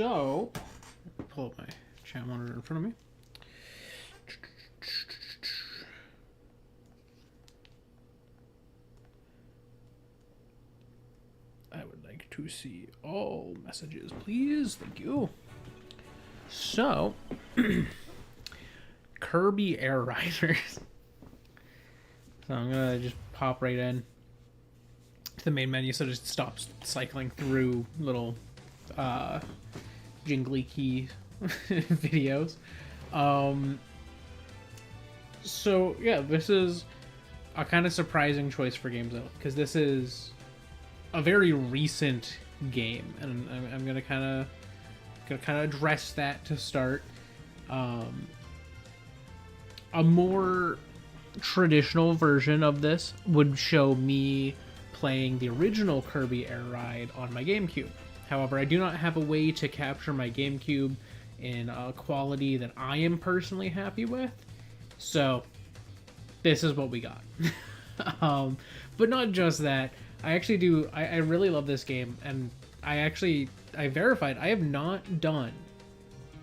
So, pull up my chat monitor in front of me. I would like to see all messages, please. Thank you. So, Kirby Air Riders. So I'm gonna just pop right in to the main menu, so it just stops cycling through little jingly key videos. So yeah, this is a kind of surprising choice for games though, because this is a very recent game, and I'm gonna kind of address that to start. A more traditional version of this would show me playing the original Kirby Air Ride on my GameCube. However, I do not have a way to capture my GameCube in a quality that I am personally happy with, so this is what we got. But not just that, I really love this game, and I verified I have not done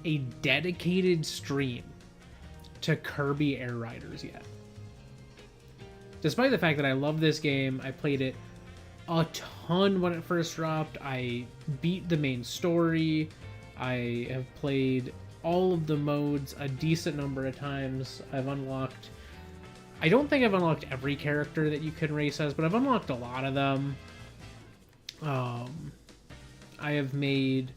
a dedicated stream to Kirby Air Riders yet. Despite the fact that I love this game, I played it a ton when it first dropped. I beat the main story. I have played all of the modes a decent number of times. I don't think I've unlocked every character that you can race as, but I've unlocked a lot of them. I have made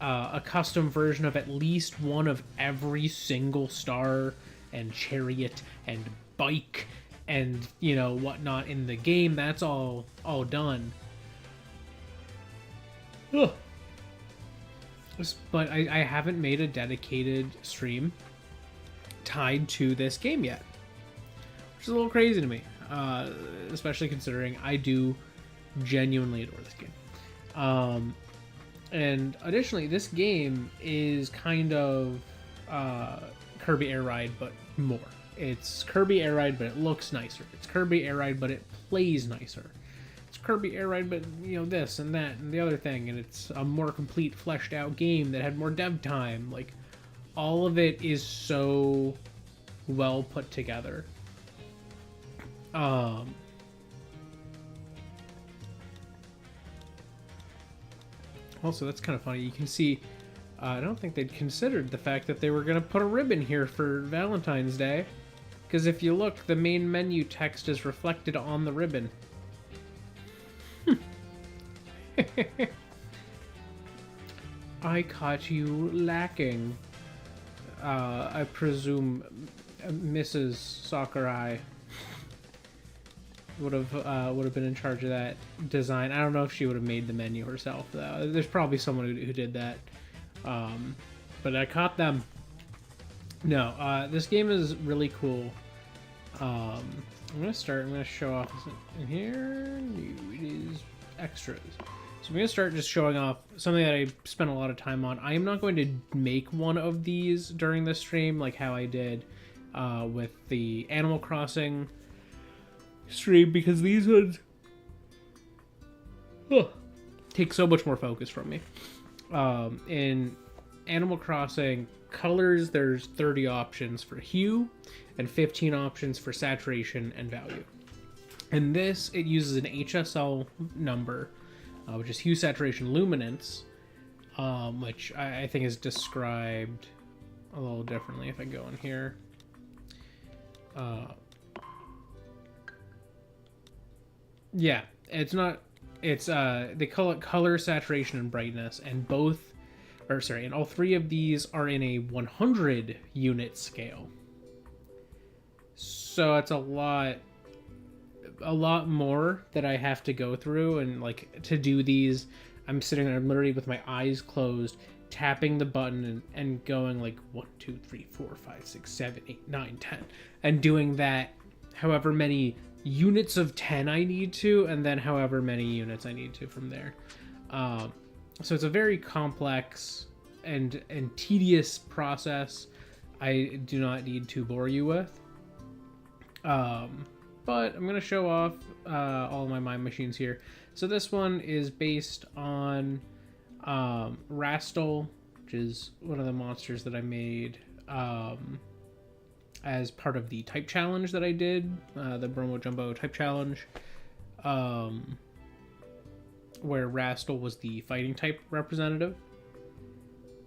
a custom version of at least one of every single star and chariot and bike and whatnot in the game. That's all done. Ugh. But I haven't made a dedicated stream tied to this game yet, which is a little crazy to me, especially considering I do genuinely adore this game. And additionally, this game is kind of Kirby Air Ride, but more. It's Kirby Air Ride, but it looks nicer. It's Kirby Air Ride, but it plays nicer. It's Kirby Air Ride, but this and that and the other thing, and it's a more complete, fleshed out game that had more dev time. Like, all of it is so well put together. Also, that's kind of funny. You can see, I don't think they'd considered the fact that they were going to put a ribbon here for Valentine's Day. Because if you look, the main menu text is reflected on the ribbon. I caught you lacking. I presume Mrs. Sakurai would have been in charge of that design. I don't know if she would have made the menu herself though. There's probably someone who did that. But I caught them. No, this game is really cool. I'm gonna show off in here. It is extras. So I'm gonna start just showing off something that I spent a lot of time on. I am not going to make one of these during the stream like how I did with the Animal Crossing stream, because these ones take so much more focus from me. In Animal Crossing colors, there's 30 options for hue and 15 options for saturation and value. In this, it uses an HSL number, which is hue, saturation, luminance, which I think is described a little differently if I go in here. Yeah, it's not. It's they call it color, saturation, and brightness, and and all three of these are in a 100 unit scale. So it's a lot more that I have to go through, and like to do these, I'm sitting there literally with my eyes closed, tapping the button and going like 1, 2, 3, 4, 5, 6, 7, 8, 9, 10, and doing that however many units of 10 I need to, and then however many units I need to from there. So it's a very complex and tedious process I do not need to bore you with. But I'm going to show off all of my mime machines here. So this one is based on Rastal, which is one of the monsters that I made as part of the type challenge that I did, the Bromo Jumbo type challenge, where Rastal was the fighting type representative.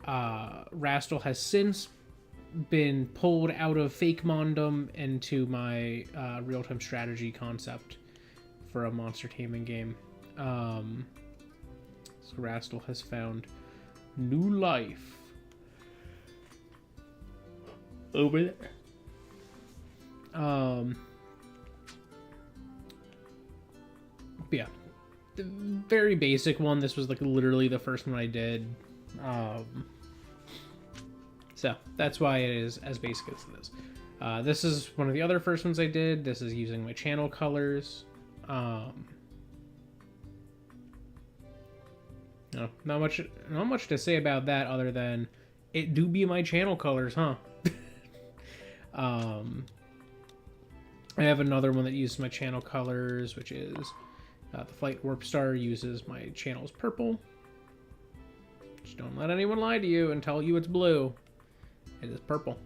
Rastal has since been pulled out of fake mondom into my real-time strategy concept for a monster taming game. So Rastal has found new life over there. But yeah, the very basic one. This was like literally the first one I did. So that's why it is as basic as it is. This is one of the other first ones I did. This is using my channel colors. No, not much to say about that other than it do be my channel colors, huh? I have another one that uses my channel colors, which is the Flight Warp Star uses my channels purple. Just don't let anyone lie to you and tell you it's blue. It is purple.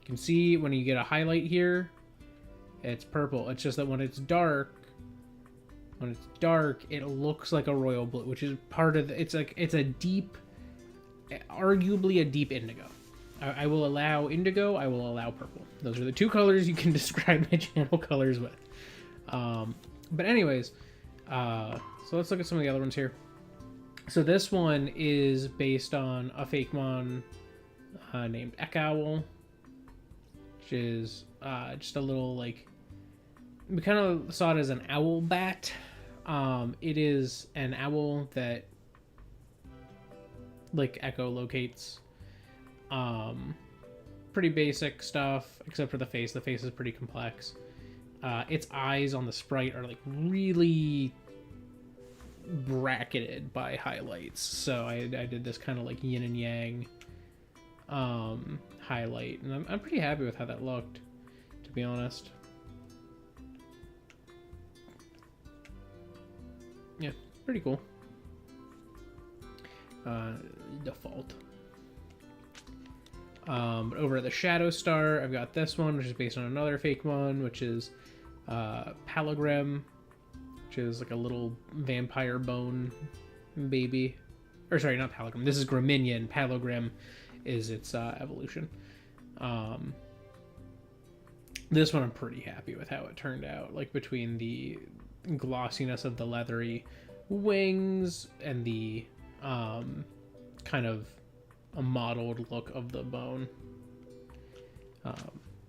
You can see when you get a highlight here, it's purple. It's just that when it's dark, it looks like a royal blue, which is part of it's a deep, arguably a deep indigo. I will allow indigo, I will allow purple. Those are the two colors you can describe my channel colors with. But anyways, so let's look at some of the other ones here. So this one is based on a fake mon named Echowl, which is just a little, like, we kind of saw it as an owl bat. It is an owl that, like, echolocates. Pretty basic stuff, except for the face. The face is pretty complex. Its eyes on the sprite are, like, really bracketed by highlights. So I did this kind of, like, yin and yang highlight. And I'm pretty happy with how that looked, to be honest. Yeah, pretty cool. Default. But over at the Shadow Star, I've got this one, which is based on another fake one, which is Palagram, which is like a little vampire bone baby. Or sorry, not Palagram. This is Graminion. Palagram is its evolution. This one I'm pretty happy with how it turned out. Like, between the glossiness of the leathery wings and the kind of a mottled look of the bone.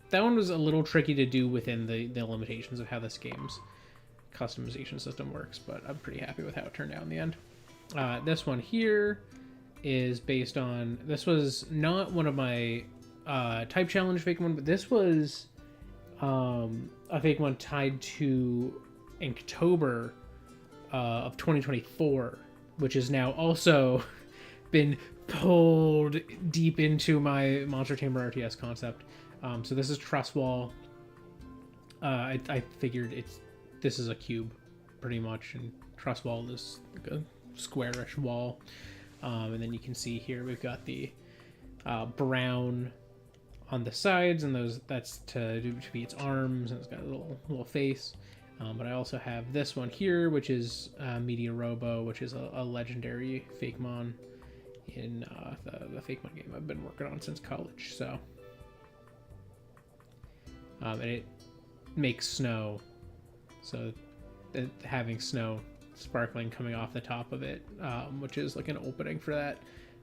That one was a little tricky to do within the limitations of how this game's customization system works, but I'm pretty happy with how it turned out in the end. This one here is based on, this was not one of my type challenge fake one, but this was a fake one tied to Inktober of 2024, which is now also been pulled deep into my Monster Tamer RTS concept. So this is Trustwall. I figured this is a cube, pretty much, and Trustwall is like a squarish wall. And then you can see here we've got the brown on the sides, and that's to be its arms, and it's got a little face. But I also have this one here, which is Media Robo, which is a legendary fake mon in the fake mon game I've been working on since college. So, and it makes snow, so having snow sparkling coming off the top of it, which is like an opening for that,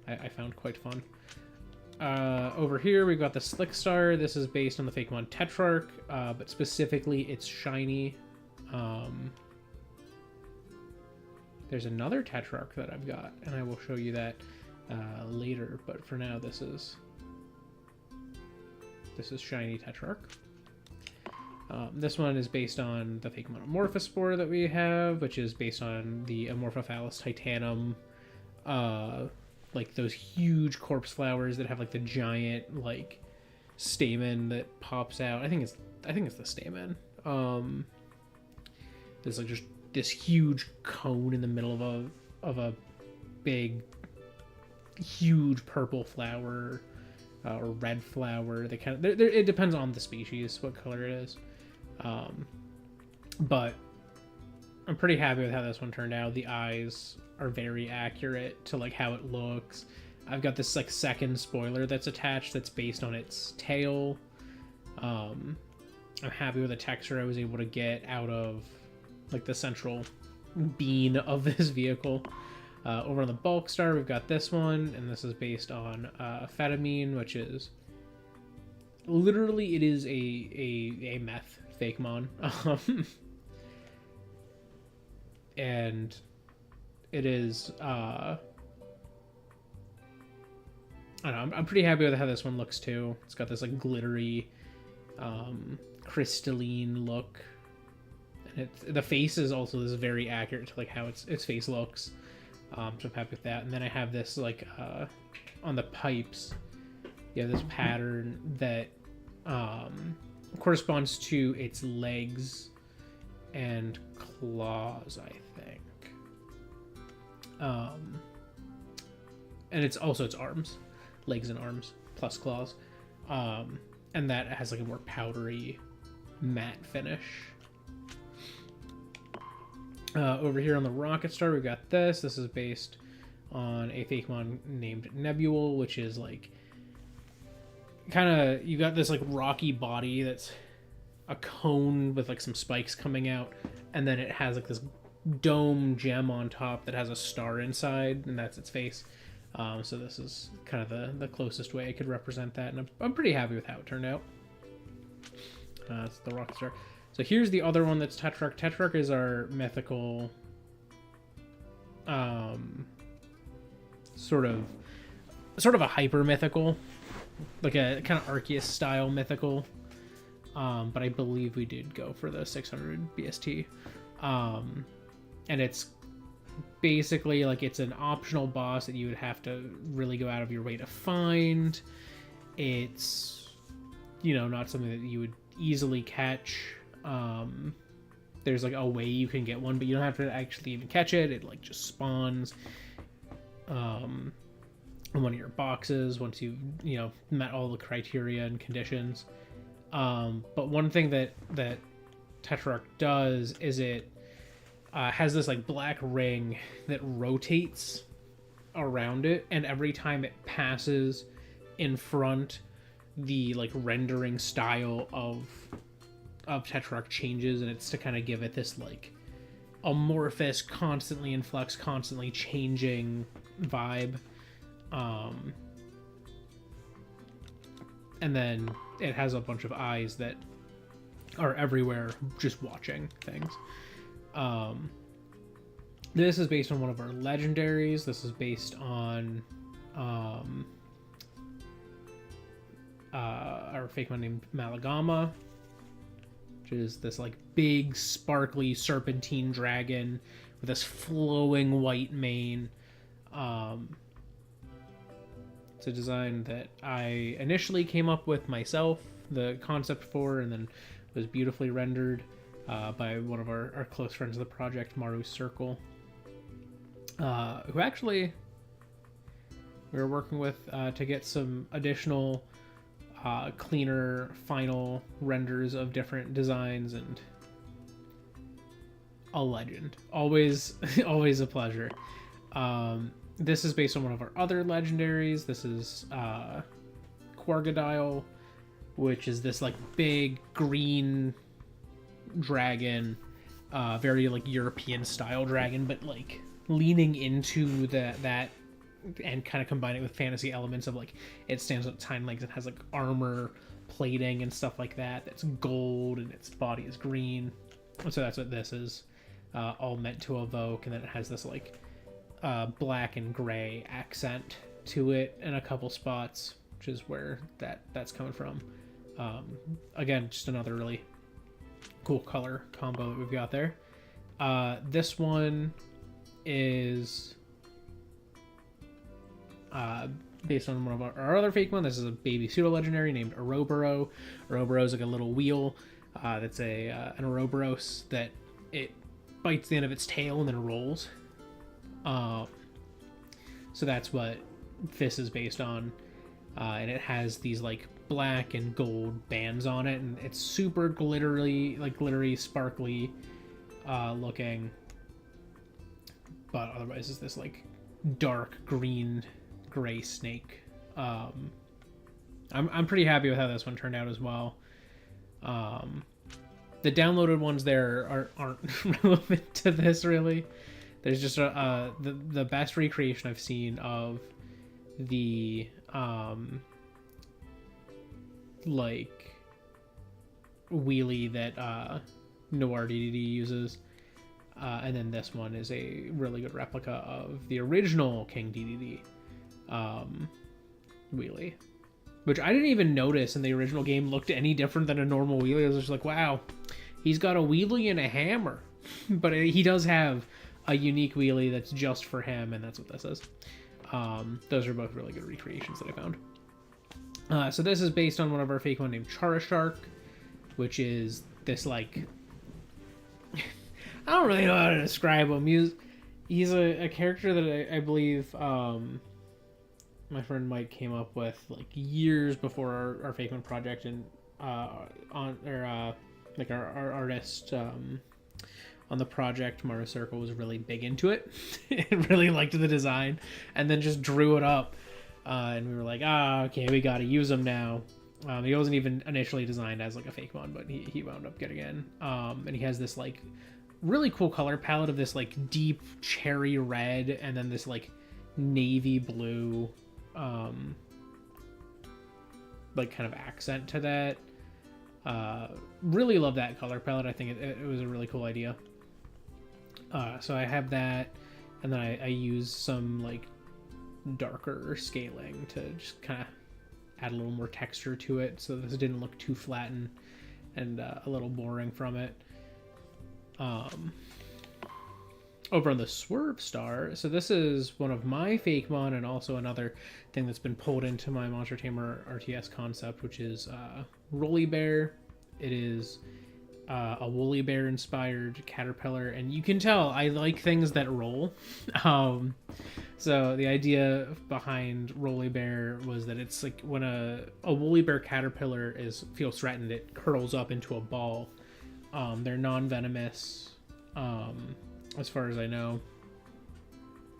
I found quite fun. Over here we've got the Slick Star. This is based on the fake mon Tetrarch, but specifically it's shiny. There's another Tetrarch that I've got, and I will show you that later, but for now this is shiny Tetrarch. This one is based on the fake Amorphospore that we have, which is based on the Amorphophallus titanum, like those huge corpse flowers that have like the giant like stamen that pops out. I think it's the stamen. There's like just this huge cone in the middle of a big huge purple flower or red flower. They kind of it depends on the species what color it is, but I'm pretty happy with how this one turned out. The eyes are very accurate to like how it looks. I've got this like second spoiler that's attached that's based on its tail. I'm happy with the texture I was able to get out of like the central bean of this vehicle. Over on the bulk star, we've got this one, and this is based on amphetamine, which is literally, it is a meth fake mon. And it is I don't know, I'm pretty happy with how this one looks too. It's got this like glittery crystalline look, and the face is also this very accurate to like how its face looks. So I'm happy with that. And then I have this like on the pipes, you have this pattern that corresponds to its legs and claws, I think. And it's also its arms, legs and arms plus claws, and that has like a more powdery matte finish. Over here on the rocket star, we've got this. This is based on a fake mon named Nebule, which is like kind of, you got this like rocky body that's a cone with like some spikes coming out, and then it has like this dome gem on top that has a star inside, and that's its face. So this is kind of the closest way I could represent that, and I'm pretty happy with how it turned out. It's the rocket star. So here's the other one that's Tetrarch. Tetrarch is our mythical, sort of a hyper mythical, like a kind of Arceus style mythical. But I believe we did go for the 600 BST. And it's basically like it's an optional boss that you would have to really go out of your way to find. It's, not something that you would easily catch. There's like a way you can get one, but you don't have to actually even catch it. It like just spawns in one of your boxes once you've met all the criteria and conditions. But one thing that Tetrarch does is it has this like black ring that rotates around it, and every time it passes in front, the like rendering style of Tetrarch changes, and it's to kind of give it this like amorphous, constantly in flux, constantly changing vibe. And then it has a bunch of eyes that are everywhere just watching things. This is based on one of our legendaries. This is based on our fake one named Malagama, which is this like big sparkly serpentine dragon with this flowing white mane. It's a design that I initially came up with myself, the concept for, and then was beautifully rendered by one of our close friends of the project, Maru Circle, who actually we were working with to get some additional cleaner final renders of different designs, and a legend. Always a pleasure. This is based on one of our other legendaries. This is Quargadile, which is this like big green dragon, very like European style dragon, but like leaning into that and kind of combine it with fantasy elements of like it stands on its hind legs and has like armor plating and stuff like that that's gold, and its body is green. So that's what this is all meant to evoke. And then it has this like black and gray accent to it in a couple spots, which is where that's coming from. Again, just another really cool color combo that we've got there. This one is based on one of our other fake one. This is a baby pseudo legendary named Ouroboros. Ouroboros is like a little wheel that's an Ouroboros that it bites the end of its tail and then rolls. So that's what this is based on. And it has these like black and gold bands on it, and it's super glittery, sparkly looking. But otherwise, it's this like dark green, gray snake. I'm pretty happy with how this one turned out as well. The downloaded ones there aren't relevant to this really. There's just the best recreation I've seen of the like wheelie that Noir DDD uses, and then this one is a really good replica of the original King DDD wheelie, which I didn't even notice in the original game looked any different than a normal wheelie. I was just like, wow, he's got a wheelie and a hammer. But he does have a unique wheelie that's just for him, and that's what this is. Those are both really good recreations that I found. So this is based on one of our fake one named Chara Shark, which is this like I don't really know how to describe him. He's a character that I believe my friend Mike came up with like years before our fake one project, and our artist on the project, Mara Circle, was really big into it and really liked the design, and then just drew it up. And we were like, okay, we got to use him now. He wasn't even initially designed as like a fake one, but he wound up getting in. And he has this like really cool color palette of this like deep cherry red, and then this like navy blue, like kind of accent to that. Really love that color palette. I think it was a really cool idea. So I have that, and then I use some like darker scaling to just kind of add a little more texture to it, so this didn't look too flattened and a little boring from it. Over on the Swerve Star, so this is one of my fake mon, and also another thing that's been pulled into my Monster Tamer RTS concept, which is Rolly Bear. It is a woolly bear inspired caterpillar, and you can tell I like things that roll. So the idea behind Rolly Bear was that it's like when a woolly bear caterpillar feels threatened, it curls up into a ball. They're non-venomous, as far as I know.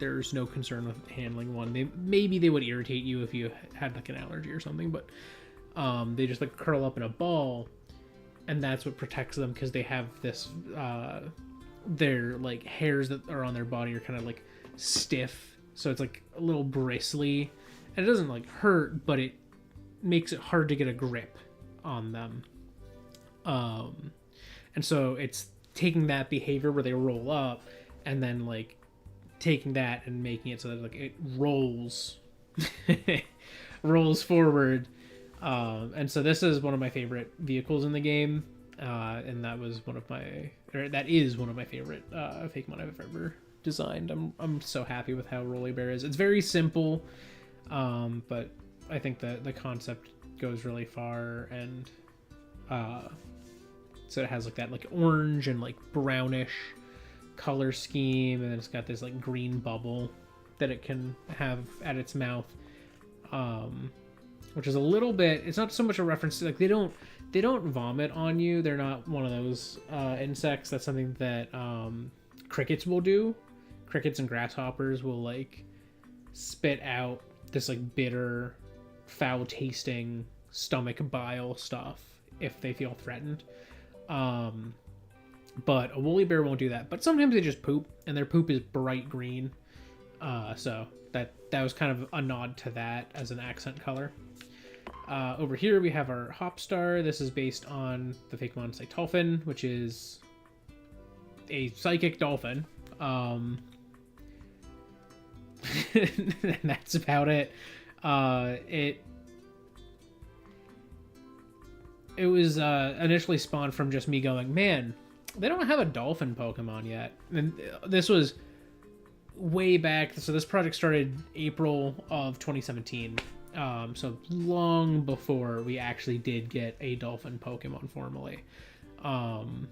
There's no concern with handling one. Maybe they would irritate you if you had like an allergy or something, but they just like curl up in a ball, and that's what protects them, because they have this their like hairs that are on their body are kind of like stiff, so it's like a little bristly, and it doesn't like hurt, but it makes it hard to get a grip on them. And so it's taking that behavior where they roll up, and then like taking that and making it so that like it rolls rolls forward. And so this is one of my favorite vehicles in the game, and that is one of my favorite fake mon I've ever designed. I'm so happy with how Rolly Bear is. It's very simple, but I think the concept goes really far, and so it has like that like orange and like brownish color scheme, and then it's got this like green bubble that it can have at its mouth, which is a little bit, it's not so much a reference to like they don't vomit on you. They're not one of those insects. That's something that crickets will do. Crickets and grasshoppers will like spit out this like bitter, foul tasting stomach bile stuff if they feel threatened. But a woolly bear won't do that, but sometimes they just poop, and their poop is bright green. So that was kind of a nod to that as an accent color. Over here we have our Hop Star. This is based on the fake mon Cytolphin, which is a psychic dolphin. And that's about it. It was initially spawned from just me going, man, they don't have a dolphin Pokemon yet. And this was way back. So this project started April of 2017. So long before we actually did get a dolphin Pokemon formally. And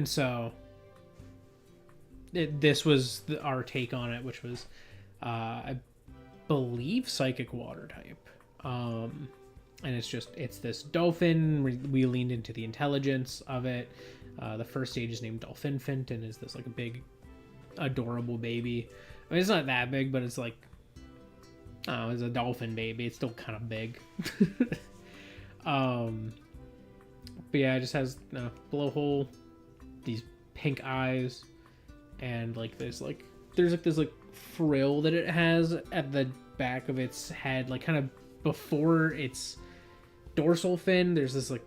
so this was our take on it, which was I believe psychic water type. And it's this dolphin. We leaned into the intelligence of it. The first stage is named Dolphinfant and is this like a big, adorable baby. I mean, it's not that big, but it's like, oh, it's a dolphin baby. It's still kind of big. But yeah, it just has a blowhole, these pink eyes, and like this like there's like this like frill that it has at the back of its head, like kind of before its dorsal fin. There's this like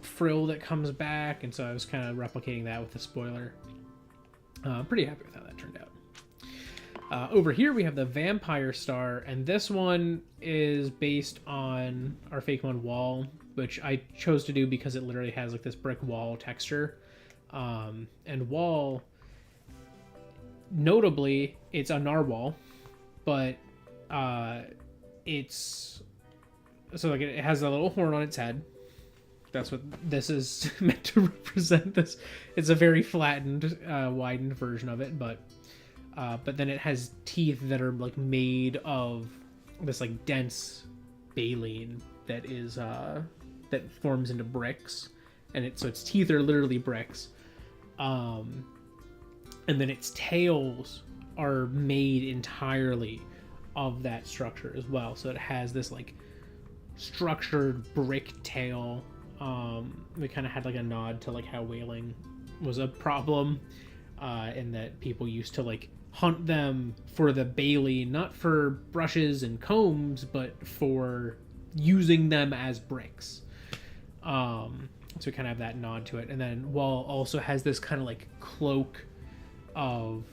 frill that comes back, and so I was kind of replicating that with the spoiler. I'm pretty happy with how that turned out. Over here we have the Vampire Star, and this one is based on our fake one Wall, which I chose to do because it literally has like this brick wall texture. And Wall, notably, it's a narwhal, but it's so like it has a little horn on its head. That's what this is meant to represent. This it's a very flattened, widened version of it, but then it has teeth that are like made of this like dense baleen that is that forms into bricks, and so its teeth are literally bricks. And then its tails are made entirely of that structure as well. So it has this like structured brick tail. We kind of had like a nod to like how whaling was a problem, in that people used to like hunt them for the baleen, not for brushes and combs, but for using them as bricks. So we kind of have that nod to it. And then Wall also has this kind of like cloak of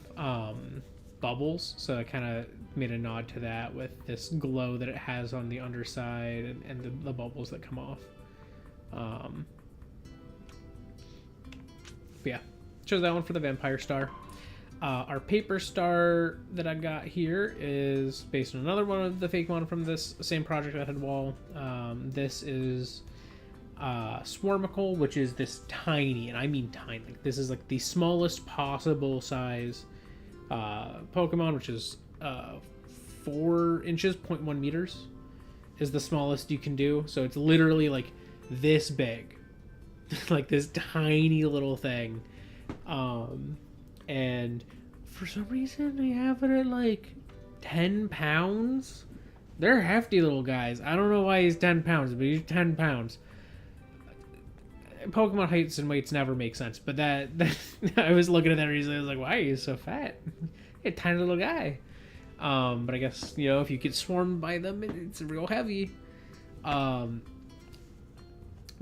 bubbles, so it kind of made a nod to that with this glow that it has on the underside and the bubbles that come off. But yeah, chose that one for the Vampire Star. Our paper star that I got here is based on another one of the fake one from this same project that had Wall. This is Swarmicle, which is this tiny, and I mean tiny, like this is like the smallest possible size Pokemon, which is 4 inches, 0.1 meters is the smallest you can do. So it's literally like this big, like this tiny little thing. And for some reason they have it at like 10 pounds. They're hefty little guys. I don't know why he's 10 pounds, but he's 10 pounds. Pokemon heights and weights never make sense, but that I was looking at that recently. I was like, why are you so fat? You're a tiny little guy. But I guess, you know, if you get swarmed by them, it's real heavy. But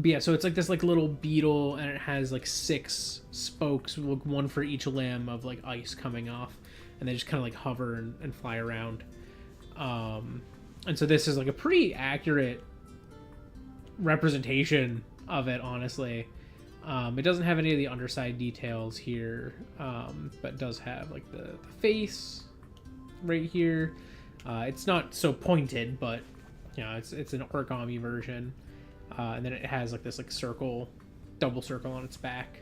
yeah, so it's like this like little beetle, and it has like 6 spokes, one for each limb of like ice coming off, and they just kind of like hover and fly around. And so this is like a pretty accurate representation of it, honestly. It doesn't have any of the underside details here, but does have like the face right here. It's not so pointed, but you know, it's an origami version. And then it has like this like double circle on its back,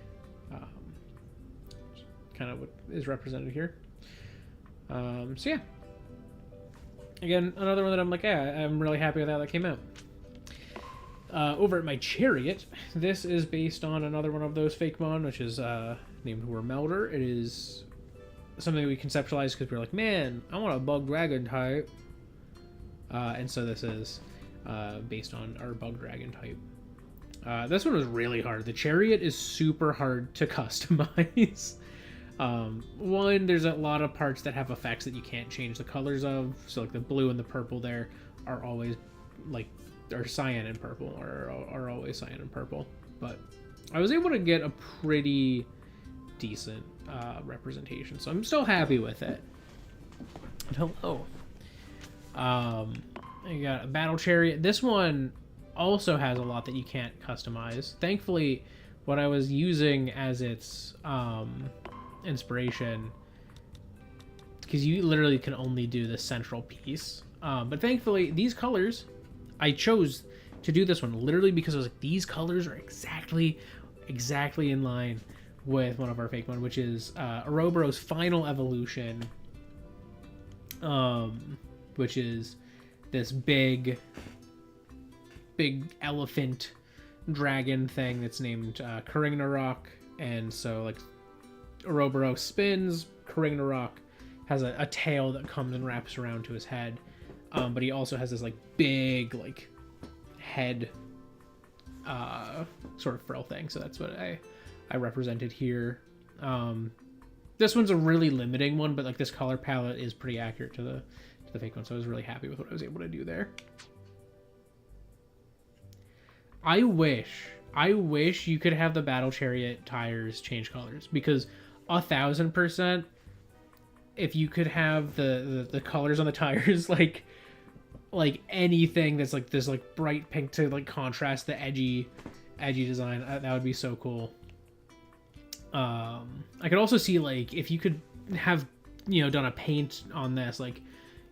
kind of what is represented here. So yeah, again, another one that I'm like, yeah, I'm really happy with how that came out. Over at my Chariot, this is based on another one of those fake mon, which is named Wormelder. It is something we conceptualized because we were like, man, I want a bug dragon type, and so this is based on our bug dragon type. This one was really hard. The Chariot is super hard to customize. One, there's a lot of parts that have effects that you can't change the colors of, so like the blue and the purple there are always like, or cyan and purple are always cyan and purple. But I was able to get a pretty decent representation, so I'm still happy with it. And hello. You got a Battle Chariot. This one also has a lot that you can't customize. Thankfully, what I was using as its inspiration, because you literally can only do the central piece. But thankfully, these colors, I chose to do this one literally because I was like, these colors are exactly in line with one of our fake ones, which is Ouroboros Final Evolution. which is this big elephant dragon thing that's named Ragnarok. And so like Ouroboros spins, Ragnarok has a tail that comes and wraps around to his head, but he also has this like big like head sort of frill thing. So that's what I represented here. This one's a really limiting one, but like this color palette is pretty accurate to the fake one, so I was really happy with what I was able to do there. I wish you could have the Battle Chariot tires change colors, because 1000%, if you could have the colors on the tires like anything that's like this like bright pink to like contrast the edgy design, that would be so cool. I could also see like if you could have, you know, done a paint on this, like,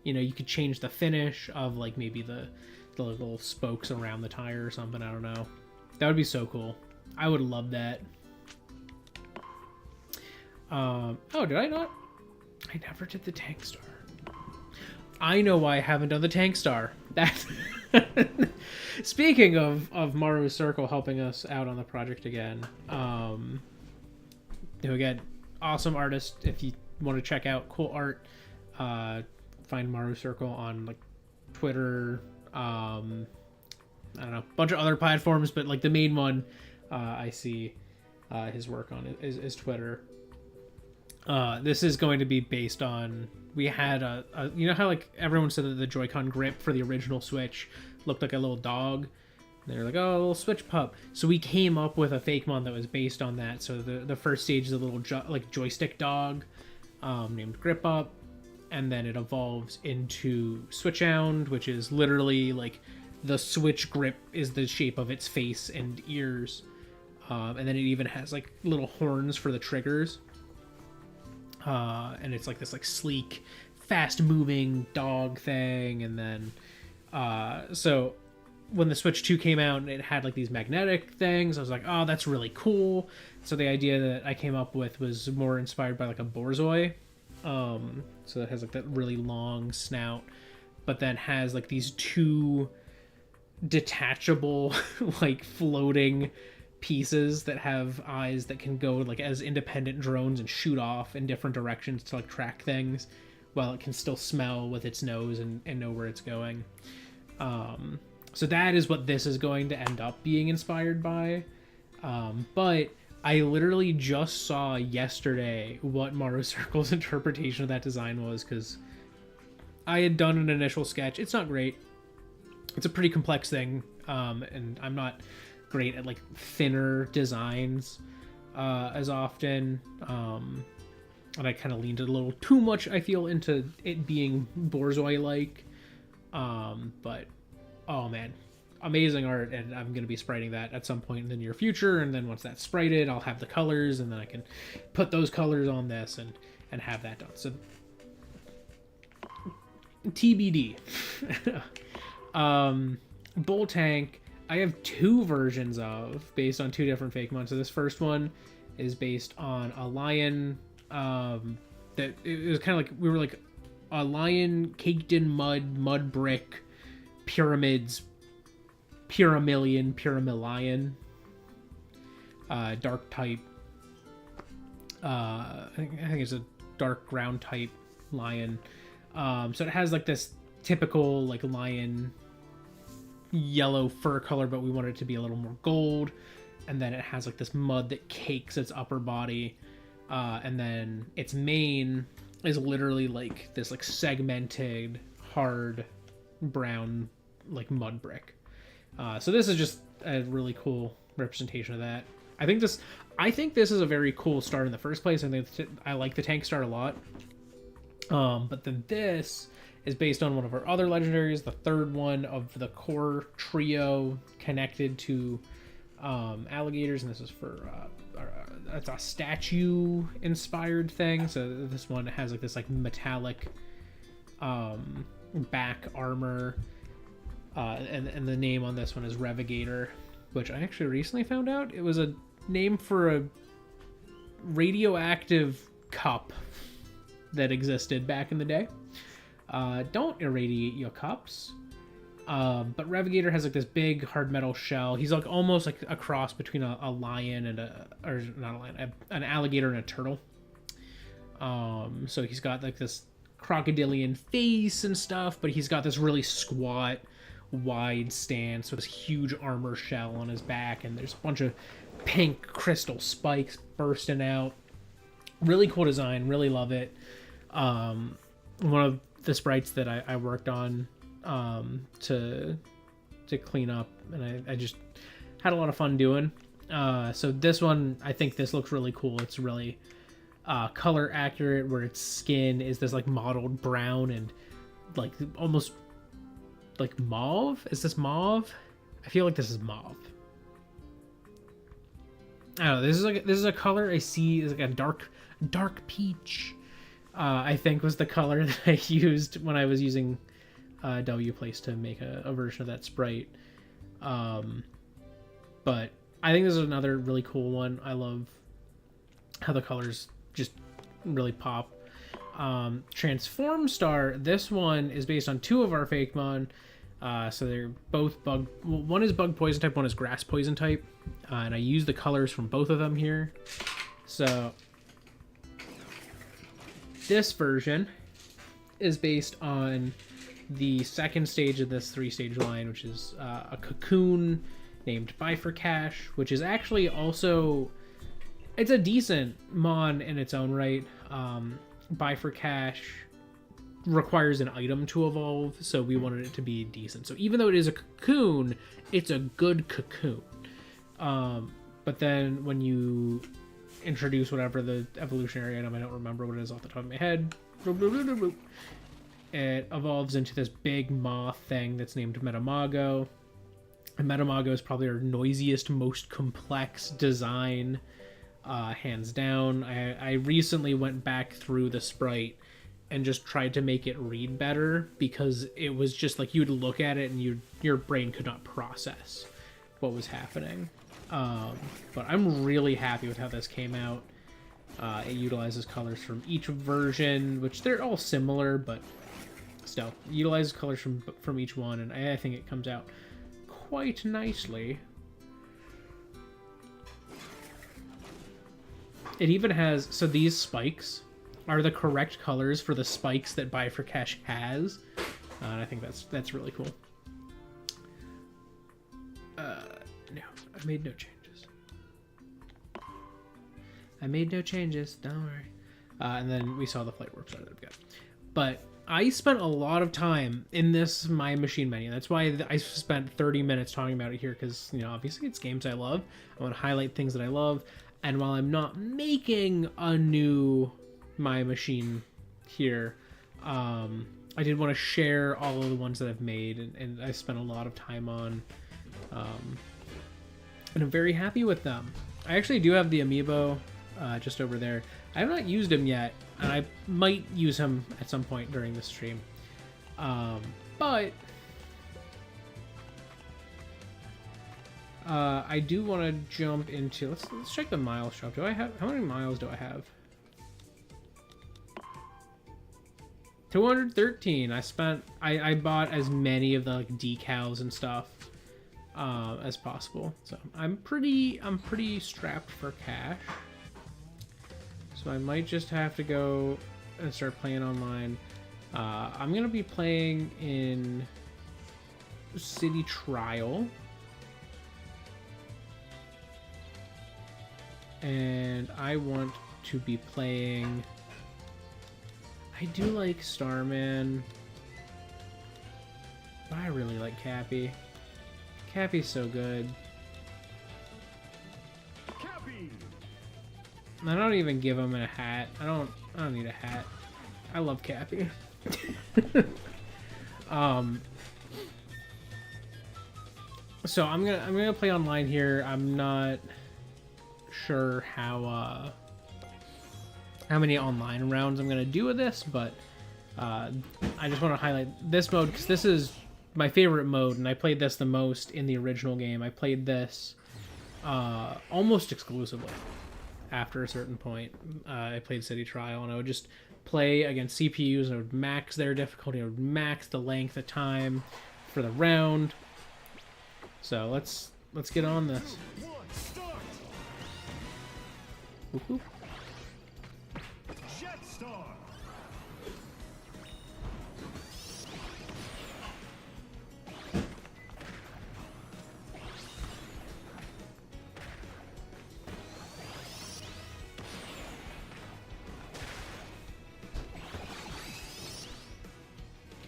you know, you could change the finish of like maybe the little spokes around the tire or something. I don't know. That would be so cool. I would love that. Oh, did I not? I never did the tank star. I know why I haven't done the tank star. That's speaking of Maru Circle helping us out on the project again. You know, again, awesome artist. If you want to check out cool art, find Maru Circle on like Twitter. I don't know, a bunch of other platforms, but like the main one I see his work on is Twitter. This is going to be based on, we had a you know how like everyone said that the Joy-Con grip for the original Switch looked like a little dog? They're like, oh, a little Switch pup. So we came up with a fake mon that was based on that. So the first stage is a little joystick dog named Grip Up, and then it evolves into Switchhound, which is literally like the Switch grip is the shape of its face and ears, and then it even has like little horns for the triggers, and it's like this like sleek, fast-moving dog thing. And then so when the Switch 2 came out and it had like these magnetic things, I was like, oh, that's really cool. So the idea that I came up with was more inspired by like a Borzoi. So it has like that really long snout, but then has like these two detachable like floating pieces that have eyes that can go like as independent drones and shoot off in different directions to like track things, while it can still smell with its nose and know where it's going. So that is what this is going to end up being inspired by. But I literally just saw yesterday what Maru Circle's interpretation of that design was, because I had done an initial sketch. It's not great. It's a pretty complex thing, and I'm not great at like thinner designs as often. And I kind of leaned a little too much, I feel, into it being Borzoi-like. But oh man, amazing art, and I'm going to be spriting that at some point in the near future. And then once that's sprited, I'll have the colors, and then I can put those colors on this and have that done. So TBD. Bull Tank, I have two versions of, based on two different fake mon. So this first one is based on a lion, that it was kind of like, we were like a lion caked in mud brick, pyramids, pyramilion, dark type. I think it's a dark ground type lion. So it has like this typical like lion yellow fur color, but we want it to be a little more gold. And then it has like this mud that cakes its upper body, and then its mane is literally like this like segmented hard brown like mud brick. So this is just a really cool representation of that. I think this is a very cool start in the first place, and I like the tank start a lot. But then this is based on one of our other legendaries, the third one of the core trio connected to alligators, and this is for it's a statue inspired thing. So this one has like this like metallic back armor, and the name on this one is Revigator, which I actually recently found out it was a name for a radioactive cup that existed back in the day. don't irradiate your cups. But Revigator has like this big hard metal shell. He's like almost like a cross between a lion and or not a lion, an alligator and a turtle. So he's got like this crocodilian face and stuff, but he's got this really squat, wide stance with this huge armor shell on his back, and there's a bunch of pink crystal spikes bursting out. Really cool design, really love it. One of the sprites that I worked on to clean up, and I just had a lot of fun doing. So this one, I think this looks really cool. It's really color accurate, where its skin is this like mottled brown and like almost like mauve. Is this mauve? I feel like this is mauve. I don't know. This is a color I see is like a dark peach. I think was the color that I used when I was using Wplace to make a version of that sprite. But I think this is another really cool one. I love how the colors just really pop. Transform Star, this one is based on two of our fake mon. So they're both bug. Well, one is bug poison type, one is grass poison type, and I use the colors from both of them here. So this version is based on the second stage of this 3-stage line, which is a cocoon named Bifurcash, which is actually also, it's a decent mon in its own right. Bifurcash requires an item to evolve, so we wanted it to be decent. So even though it is a cocoon, it's a good cocoon. But then when you introduce whatever the evolutionary item, I don't remember what it is off the top of my head, it evolves into this big moth thing that's named Metamago. And Metamago is probably our noisiest, most complex design, hands down. I recently went back through the sprite and just tried to make it read better, because it was just like you'd look at it and your brain could not process what was happening. But I'm really happy with how this came out. It utilizes colors from each version, which they're all similar, but still, it utilizes colors from each one, and I think it comes out quite nicely. It even has, so these spikes are the correct colors for the spikes that Bifurcash has, and I think that's really cool. No, I made no changes. Don't worry. And then we saw the flight work started up again. But I spent a lot of time in this My Machine menu. That's why I spent 30 minutes talking about it here, because, you know, obviously it's games I love. I want to highlight things that I love. And while I'm not making a new My Machine here, I did want to share all of the ones that I've made, and I spent a lot of time on. And I'm very happy with them. I actually do have the amiibo just over there. I have not used him yet, and I might use him at some point during the stream. But I do want to jump into, let's check the miles shop. How many miles do I have? 213. I bought as many of the like decals and stuff as possible. So I'm pretty strapped for cash. So I might just have to go and start playing online. I'm gonna be playing in City Trial. And I want to be playing, I do like Starman, but I really like Cappy. Cappy's so good. Cappy! I don't even give him a hat. I don't need a hat. I love Cappy. So I'm gonna play online here. I'm not sure how many online rounds I'm gonna do with this, but I just want to highlight this mode because this is my favorite mode, and I played this the most in the original game. I played this almost exclusively. After a certain point, I played City Trial, and I would just play against CPUs. I would max their difficulty. I would max the length of time for the round. So let's get on this. Woohoo.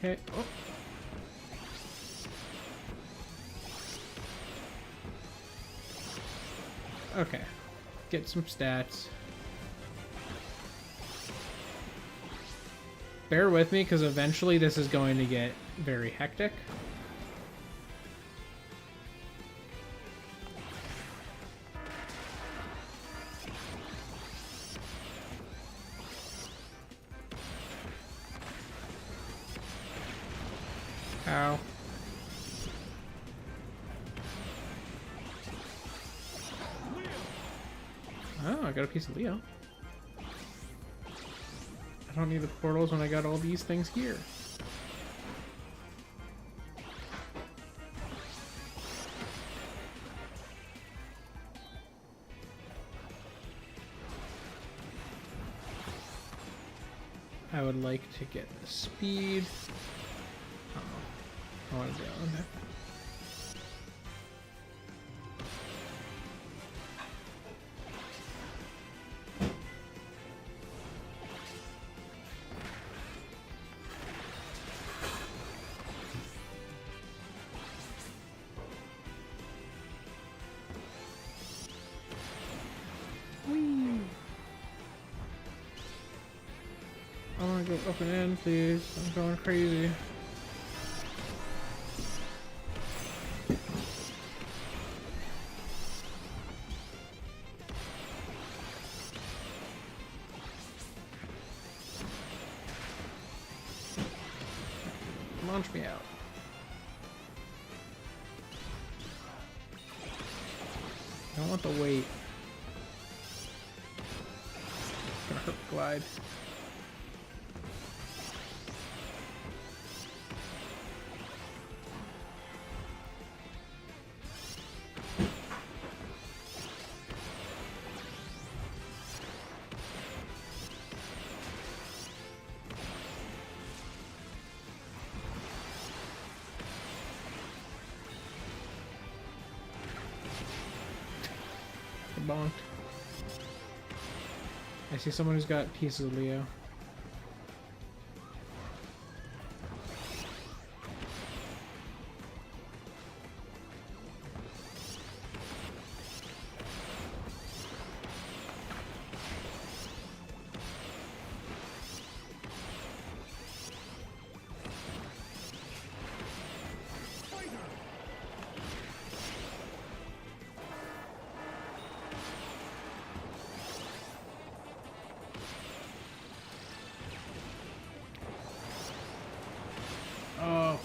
Okay. Oh. Okay. Get some stats. Bear with me, because eventually this is going to get very hectic. Ow. Oh, I got a piece of Leo. I don't need the portals when I got all these things here. I would like to get the speed. I want to go. Okay. I want to go up and in, please. I'm going crazy. Launch me out. I don't want the weight. It's gonna hurt the glide. Bonked. I see someone who's got pieces of Leo.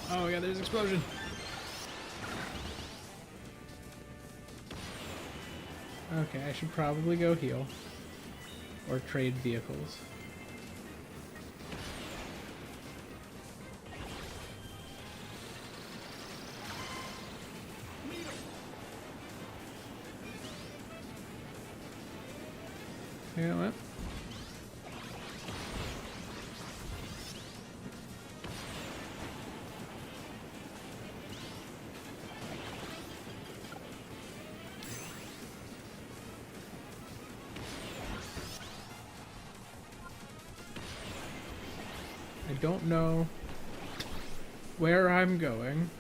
Oh yeah, there's an explosion. Okay, I should probably go heal. Or trade vehicles. You know what? I don't know where I'm going,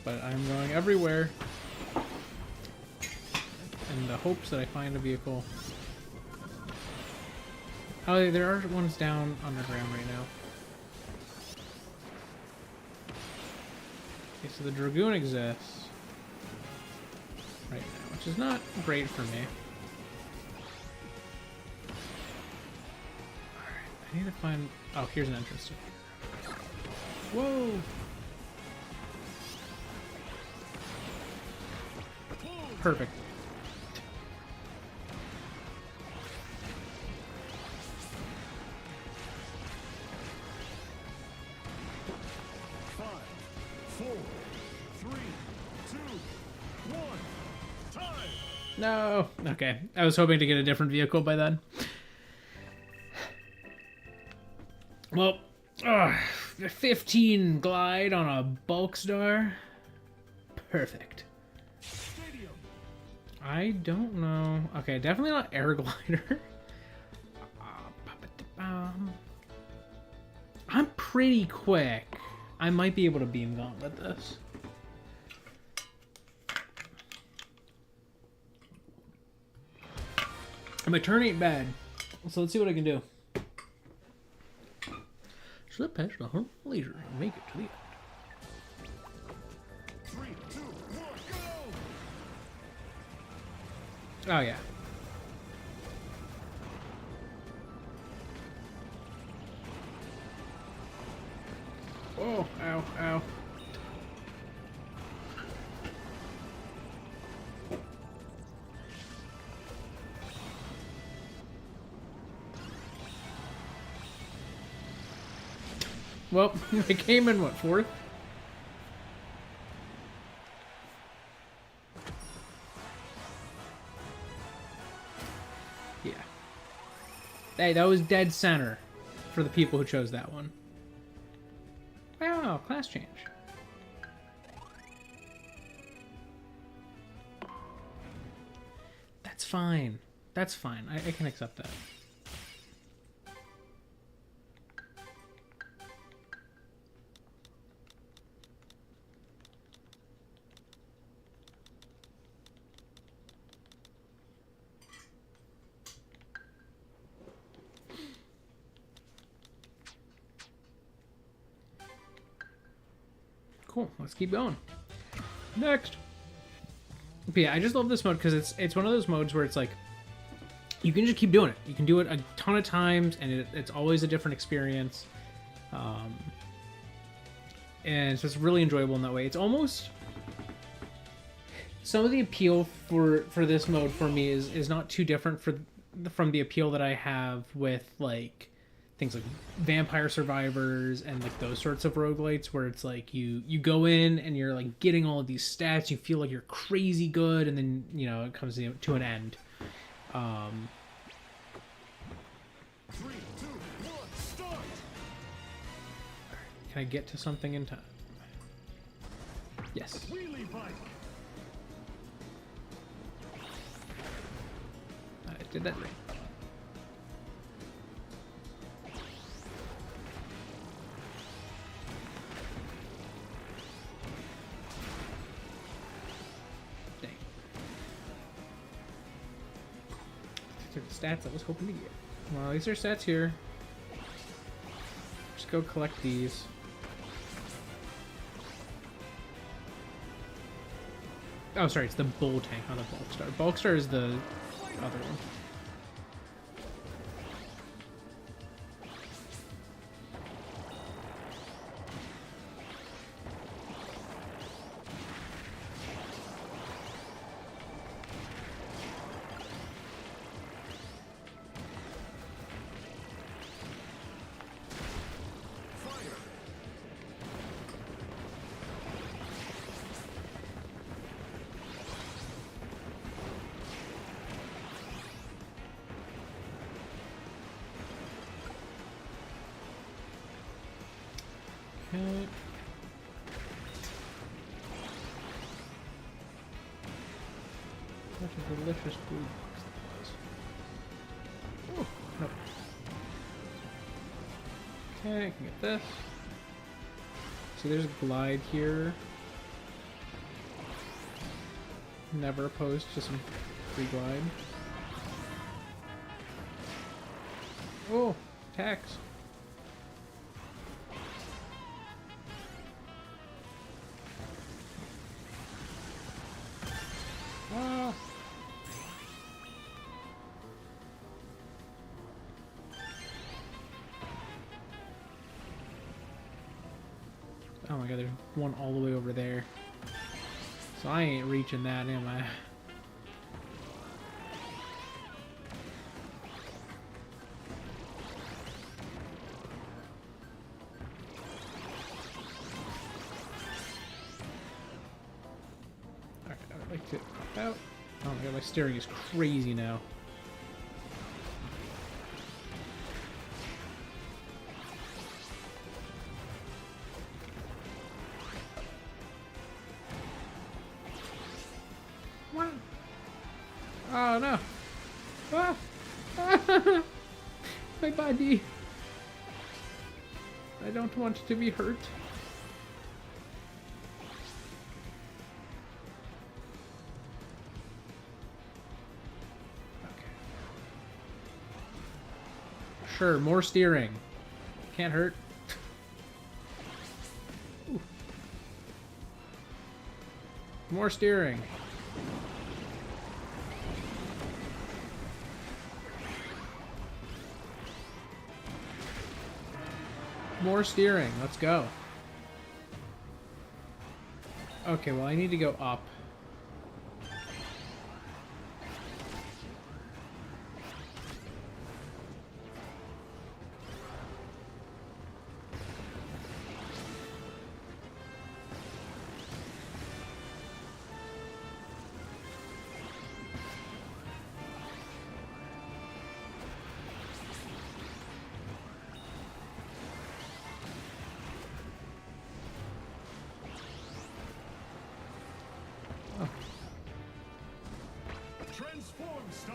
but I'm going everywhere in the hopes that I find a vehicle. Oh, there are ones down underground right now. Okay, so the Dragoon exists right now, which is not great for me. I need to find... Oh, here's an entrance. Whoa! Perfect. No. Okay. I was hoping to get a different vehicle by then. Well, 15 glide on a bulk star. Perfect. I don't know. Okay, definitely not air glider. I'm pretty quick. I might be able to beam gauntlet this. My turn ain't bad. So let's see what I can do. Slip past the hump laser and make it to the end. 3, 2, 1, go! Oh yeah. Oh, ow, ow. Well, I came in, what, 4th? Yeah. Hey, that was dead center for the people who chose that one. Wow, class change. That's fine. That's fine. I can accept that. Cool. Let's keep going. Next. But yeah, I just love this mode because it's one of those modes where it's like you can just keep doing it. You can do it a ton of times, and it's always a different experience. And so it's really enjoyable in that way. It's almost some of the appeal for this mode for me is not too different from the appeal that I have with like things like Vampire Survivors and like those sorts of roguelites where it's like you go in and you're like getting all of these stats, you feel like you're crazy good, and then you know it comes to an end. 3, 2, 1, start! Can I get to something in time? Yes. Wheelie bike! I did that right. These are the stats I was hoping to get. Well, these are stats here. Just go collect these. Oh, sorry, it's the bull tank, not the bulk star. Bulk star is the other one. Okay. Such a delicious food box that was. Oh, no. Okay, I can get this. So there's a glide here. Never opposed to some free glide. Oh, tax. Ah. Oh my god, there's one all the way over there. So I ain't reaching that, am I? Alright, I would like to pop out. Oh my god, my steering is crazy now. What? Oh no! Ah! My body! I don't want to be hurt. Okay. Sure, more steering. Can't hurt. Ooh. More steering. More steering. Let's go. Okay, well, I need to go up. Transform star.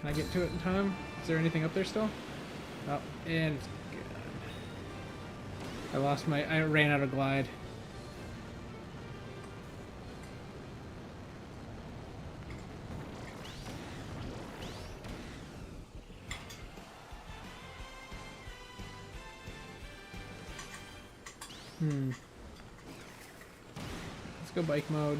Can I get to it in time? Is there anything up there still? Oh, and I ran out of glide. Let's go bike mode.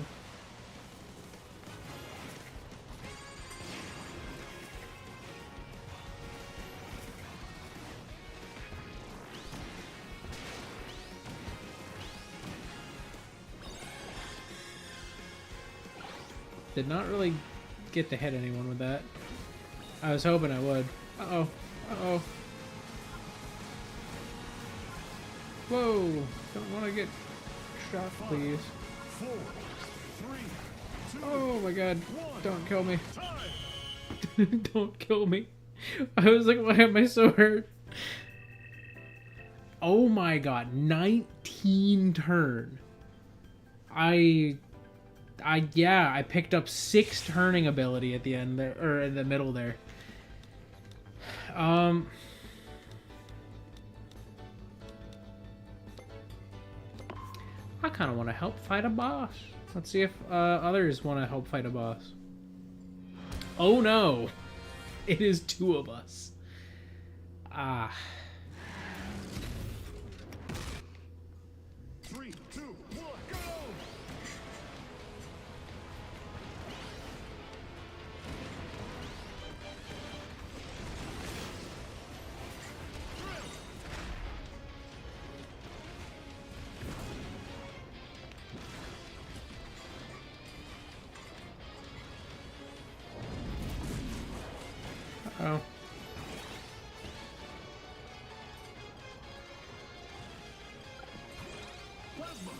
Did not really get to hit anyone with that. I was hoping I would. Uh-oh. Uh-oh. Whoa! Don't want to get shot, please. 4, 3, 2, Oh my god. 1. Don't kill me. Time. Don't kill me. I was like, why am I so hurt? Oh my god. 19 turn. Yeah, I picked up 6 turning ability at the end there, or in the middle there. I kind of want to help fight a boss. Let's see if others want to help fight a boss. Oh no! It is 2 of us. Ah. 3, 2, 1, go! Oh. Plasma.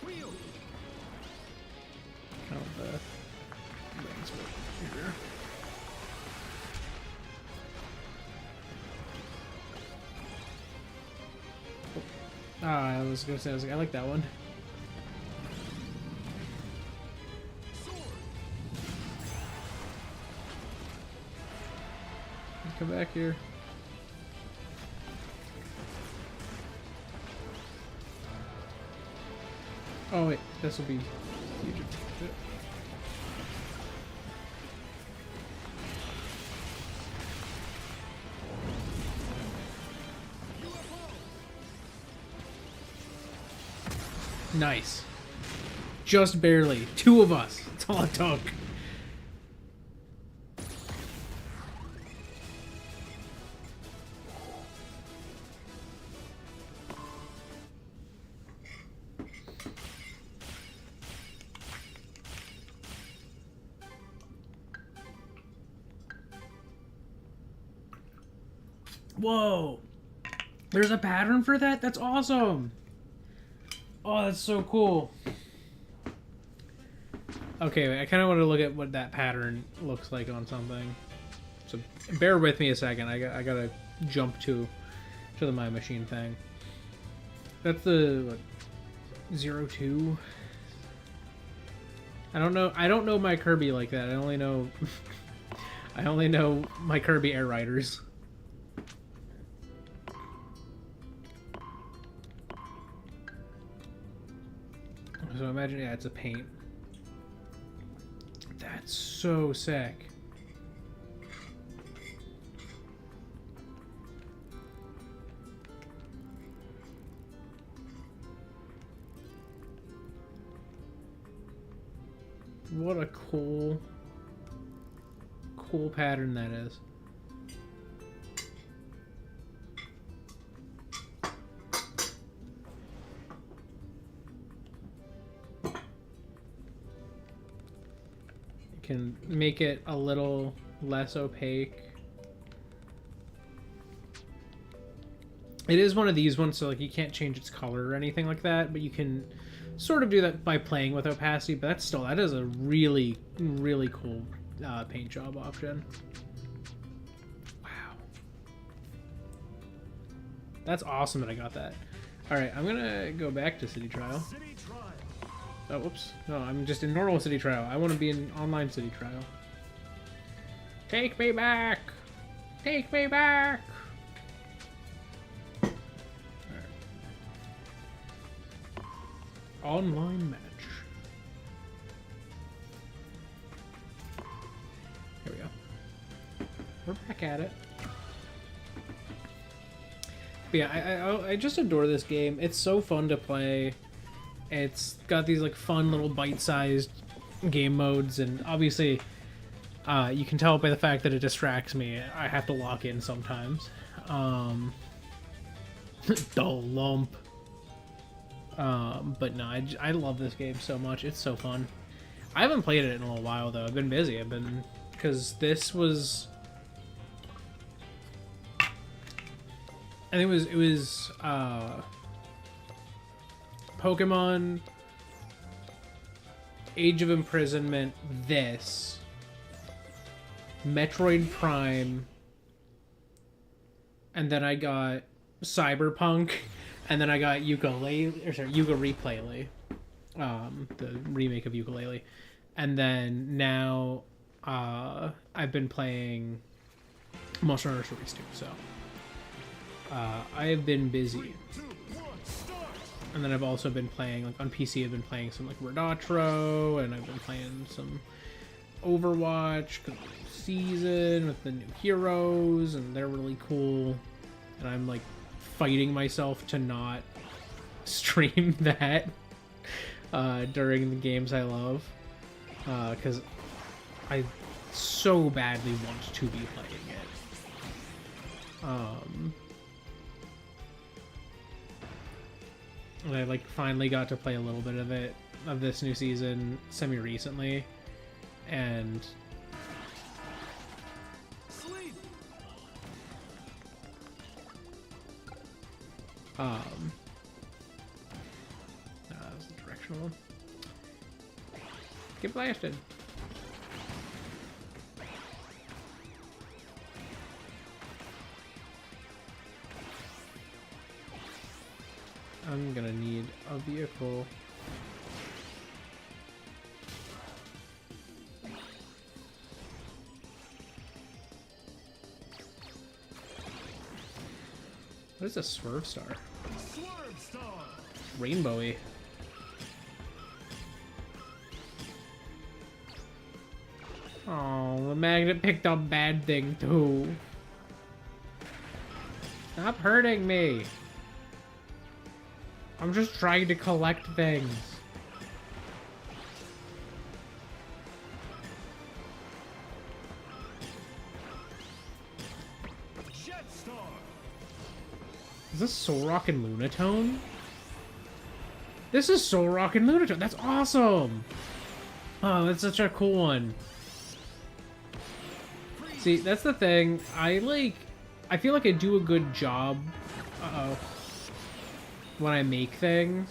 Wheel. Kind of here. Ah, I was gonna say, I like that one. Sword. Come back here. Oh wait, this will be huge. Nice. Just barely. 2 of us. That's all it took. Whoa. There's a pattern for that? That's awesome. Oh, that's so cool. Okay, I kind of want to look at what that pattern looks like on something. So bear with me a second. I gotta jump to the My Machine thing. That's the what, 02. I don't know my Kirby like that. I only know my Kirby Air Riders. So imagine, yeah, it's a paint. That's so sick. What a cool pattern that is. Can make it a little less opaque. It is one of these ones, so like you can't change its color or anything like that, but you can sort of do that by playing with opacity. But that is a really cool paint job option. Wow, that's awesome that I got that. All right, I'm gonna go back to City Trial. City Trial. Oh, whoops. No, I'm just in normal City Trial. I want to be in online City Trial. Take me back! Take me back! Alright. Online match. Here we go. We're back at it. But yeah, I just adore this game. It's so fun to play. It's got these like fun little bite-sized game modes, and obviously you can tell by the fact that it distracts me. I have to lock in sometimes. Dull lump. But no, I love this game so much. It's so fun. I haven't played it in a little while though. I've been busy. Because this was, I think it was Pokemon Age of Imprisonment, this, Metroid Prime, and then I got Cyberpunk, and then I got Yuka Replay, the remake of Yooka-Laylee, and then now I've been playing Monster Hunter Stories 2, so I have been busy. 2, 1, start. And then I've also been playing, like on PC, I've been playing some like Redatro, and I've been playing some Overwatch season with the new heroes, and they're really cool. And I'm like fighting myself to not stream that during the games I love, because I so badly want to be playing it. And I like finally got to play a little bit of this new season semi-recently, and Sleep. that was the directional one. Get blasted. I'm gonna need a vehicle. What is a Swerve Star? Swerve Star. Rainbowy. Oh, the magnet picked up bad thing too. Stop hurting me. I'm just trying to collect things. Jet Star. Is this Soul Rock and Lunatone? This is Soul Rock and Lunatone. That's awesome. Oh, that's such a cool one. See, that's the thing. I feel like I do a good job. Uh-oh. When I make things.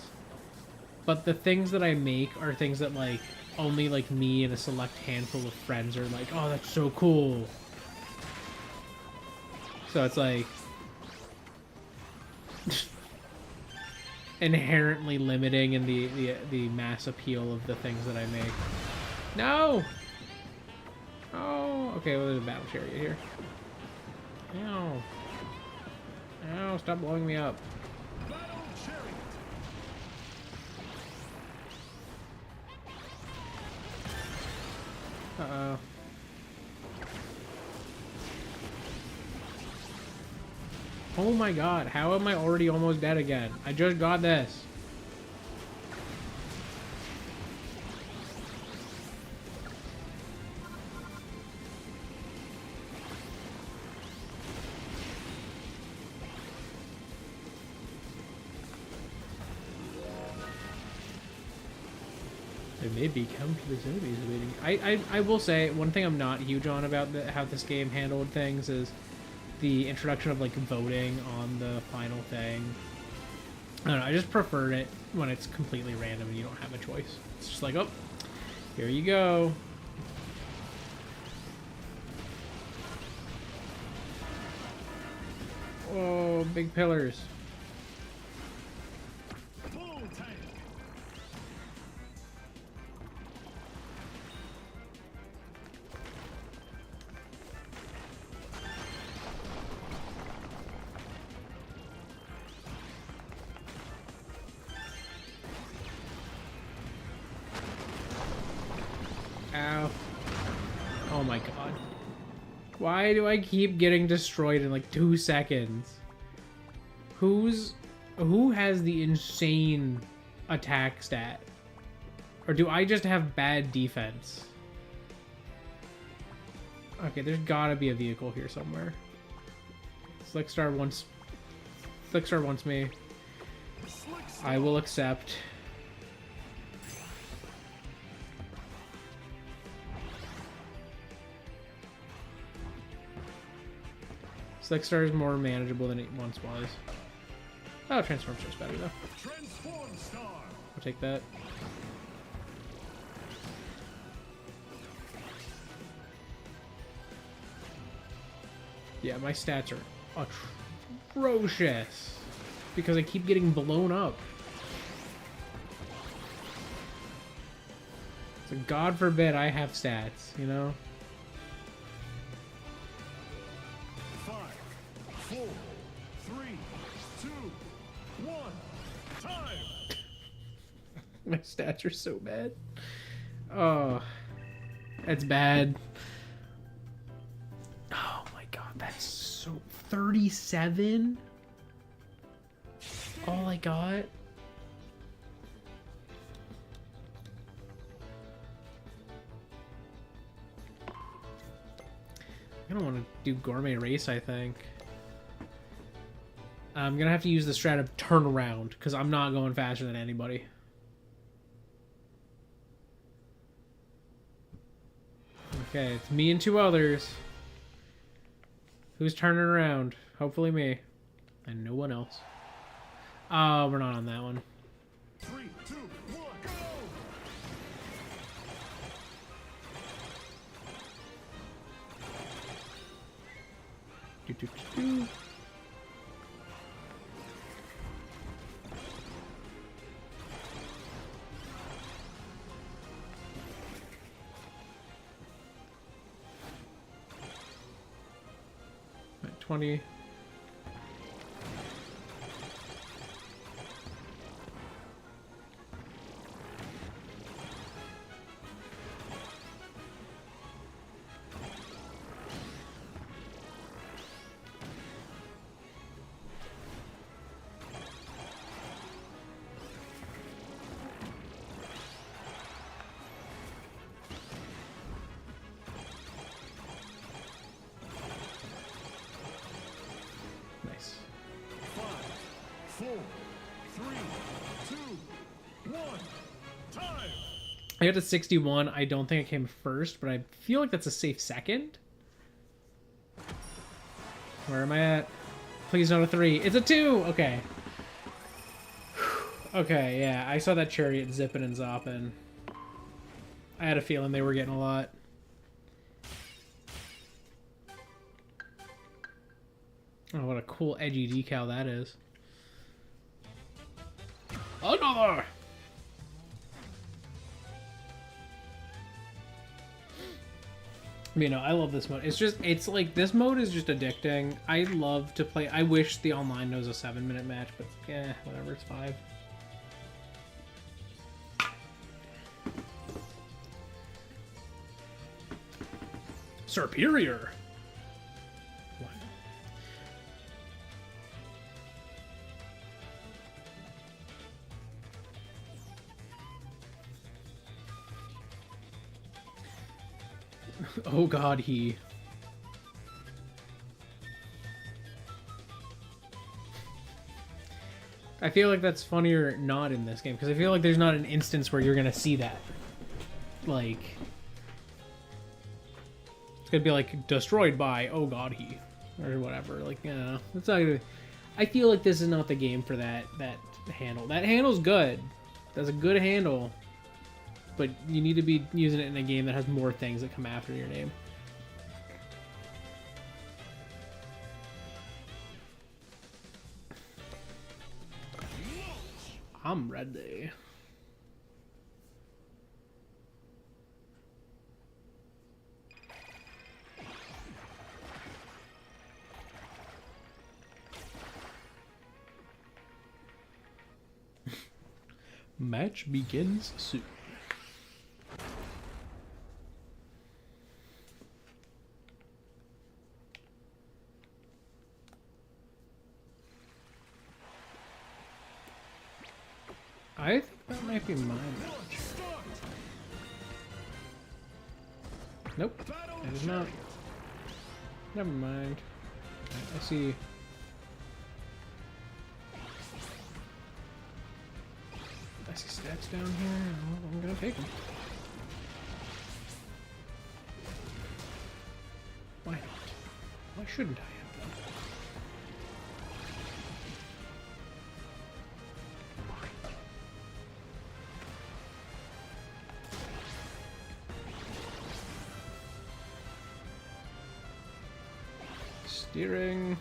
But the things that I make are things that, like, only, like, me and a select handful of friends are like, oh, that's so cool. So it's like... inherently limiting in the mass appeal of the things that I make. No! Oh, okay, well, there's a battle chariot here. Ow. Ow, stop blowing me up. Battle Chariot. Uh-oh. Oh my god, how am I already almost dead again? I just got this. There may be countless enemies waiting. I will say, one thing I'm not huge on about how this game handled things is the introduction of, like, voting on the final thing. I don't know, I just prefer it when it's completely random and you don't have a choice. It's just like, oh, here you go. Oh, big pillars. Bull Tank. Ow. Oh my god. Why do I keep getting destroyed in like 2 seconds? Who has the insane attack stat? Or do I just have bad defense? Okay, there's gotta be a vehicle here somewhere. Slickstar wants me. I will accept. Slickstar is more manageable than it once was. Oh, Transform Star's better though. Transform Star. I'll take that. Yeah, my stats are atrocious because I keep getting blown up. So God forbid I have stats, you know? 5, 4, 3, 2, 1. Time. My stats are so bad. Oh, that's bad. Oh my god, that's so... 37? All I got? I don't want to do gourmet race, I think. I'm gonna have to use the strat of turn around because I'm not going faster than anybody. Okay, it's me and 2 others. Who's turning around? Hopefully me. And no one else. Oh, we're not on that one. 3, 2, 1, go! Do, do, do, do. At 20. I got to 61. I don't think I came first, but I feel like that's a safe second. Where am I at? Please not a 3. It's a 2! Okay. Okay, yeah. I saw that chariot zipping and zopping. I had a feeling they were getting a lot. Oh, what a cool edgy decal that is. Another! You know, I love this mode. It's like, this mode is just addicting. I love to play. I wish the online knows a 7-minute match, but yeah, whatever, it's 5. Superior! What? Oh god, he... I feel like that's funnier not in this game, because I feel like there's not an instance where you're gonna see that. Like... It's gonna be like, destroyed by, oh god, he... Or whatever, like, you know, it's not gonna... I feel like this is not the game for that handle. That handle's good. That's a good handle. But you need to be using it in a game that has more things that come after your name. I'm ready. Match begins soon. I think that might be my match. Nope, it is not. Never mind. I see. I see stats down here. I'm gonna take them. Why not? Why shouldn't I have them? Steering,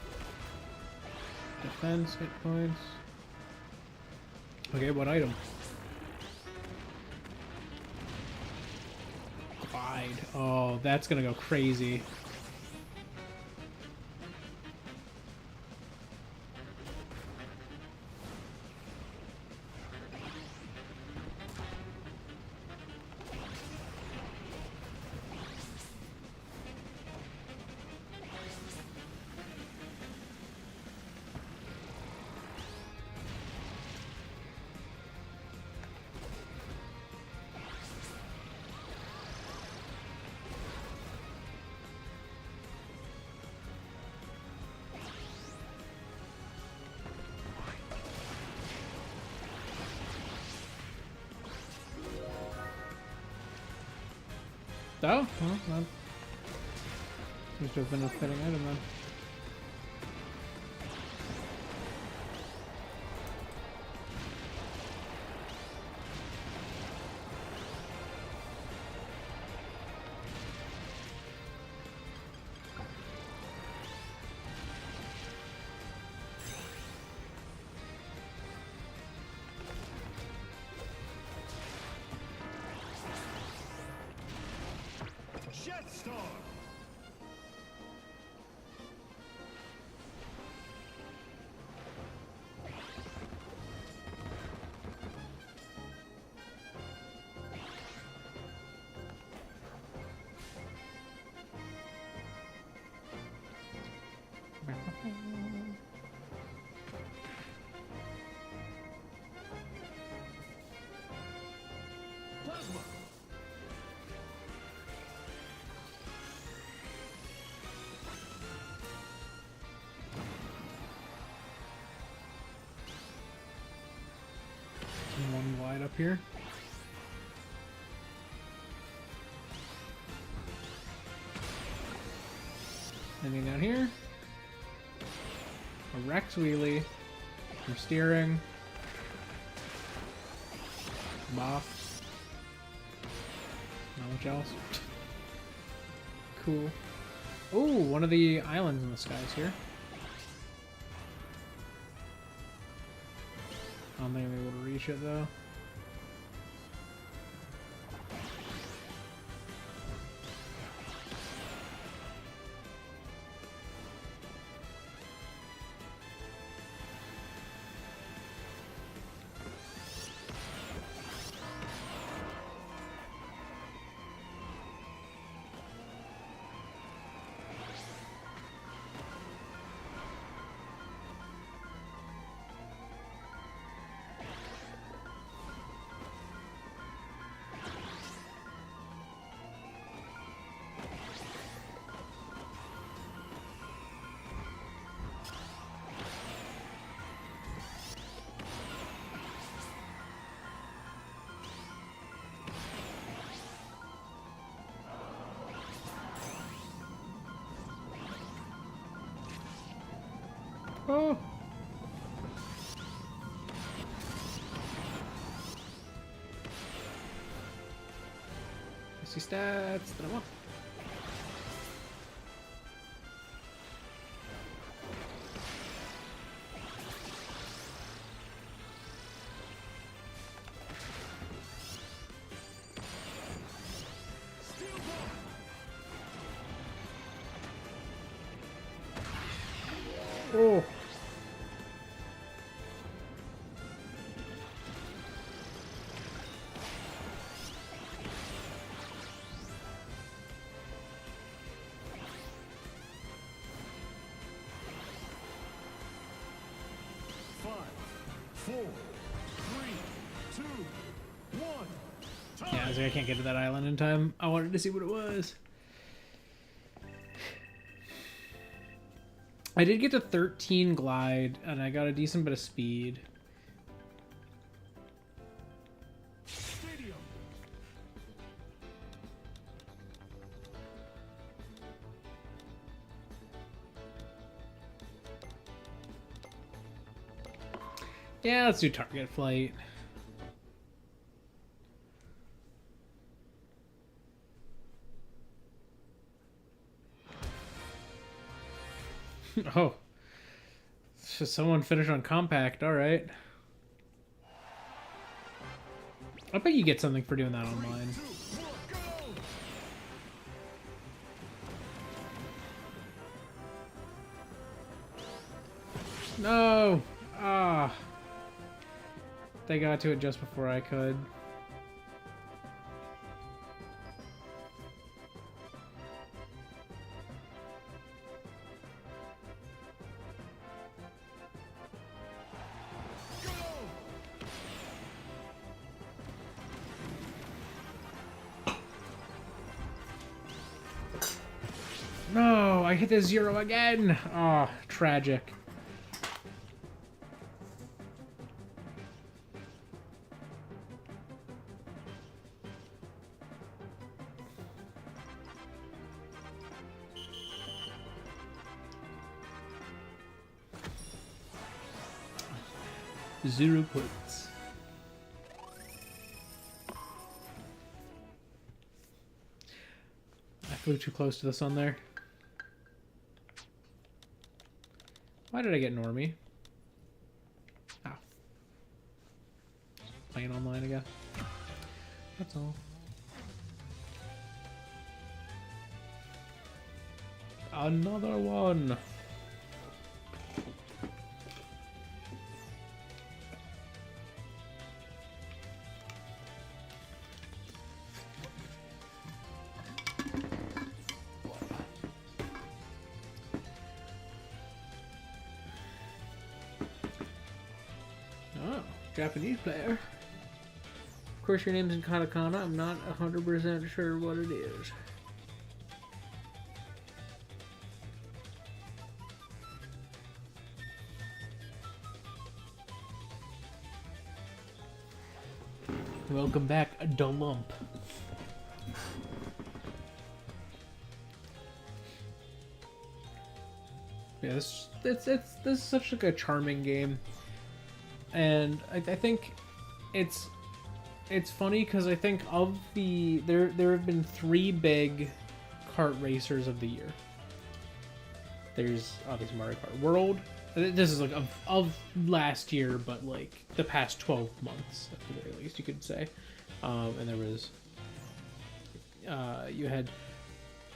defense, hit points. Okay, what item? Glide. Oh, that's gonna go crazy. Oh, well, that seems to have been a fitting item then. Jetstar. Plasma. One wide up here. Anything down here? A Rex wheelie. Some steering. Bop. Not much else. Cool. Oh, one of the islands in the skies here. I don't think I'm able to reach it though. Oh! I see stats that I want. Oh! 4, 3, 2, 1. Time. Yeah, I was like, I can't get to that island in time. I wanted to see what it was. I did get to 13 glide, and I got a decent bit of speed. Stadium. Yeah, let's do target flight. Oh. So someone finished on compact, alright. I bet you get something for doing that online. 2, 1, go. No! Ah. They got to it just before I could. No, I hit the 0 again. Oh, tragic. Zero points. I flew too close to the sun there. Why did I get normie? Ow. Playing online again. That's all. Another one. Oh, Japanese player. Of course, your name's in katakana. I'm not 100% sure what it is. Welcome back, Dolump. Yeah, this is such like a charming game, and I think it's funny because I think of there have been 3 big kart racers of the year. There's obviously Mario Kart World. This is like of last year, but like the past 12 months at the very least, you could say. And there was you had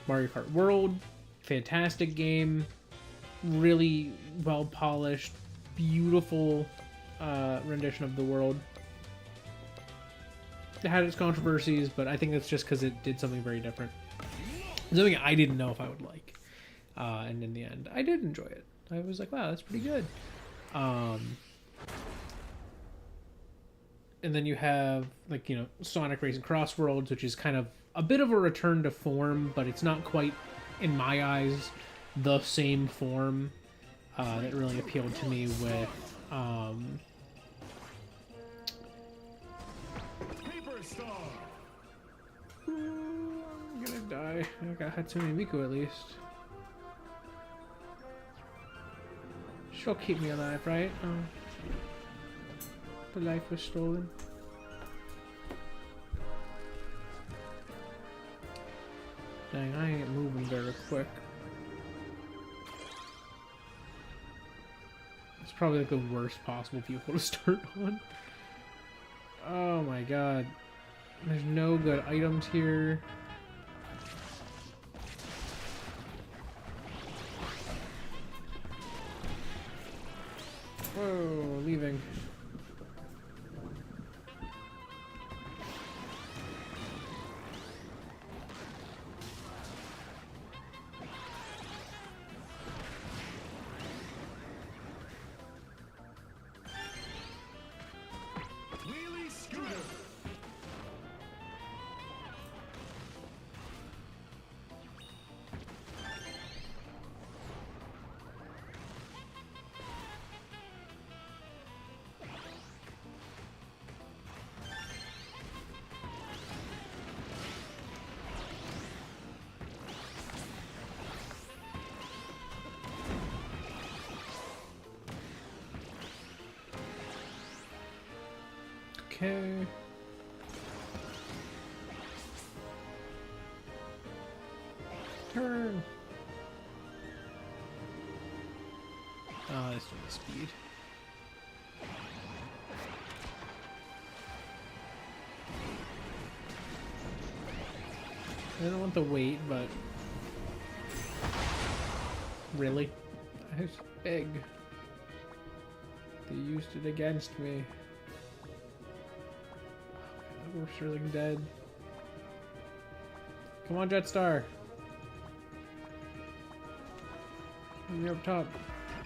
Mario Kart World, fantastic game, really well polished, beautiful rendition of the world. It had its controversies, but I think that's just because it did something very different. Something I didn't know if I would like. And in the end, I did enjoy it. I was like, wow, that's pretty good. And then you have, like, you know, Sonic Racing Cross Worlds, which is kind of a bit of a return to form, but it's not quite, in my eyes, the same form that really appealed to me with Paper Star. I'm gonna die. I got Hatsune Miku at least. She'll keep me alive, right? The life was stolen. Dang, I ain't moving very quick. It's probably like the worst possible vehicle to start on. Oh my god. There's no good items here. Whoa, leaving. Wheelie Scooter. Okay. Turn. Oh, that's doing the speed. I don't want the weight, but really, it's big. They used it against me. We're Sterling dead. Come on, Jetstar. You're up top.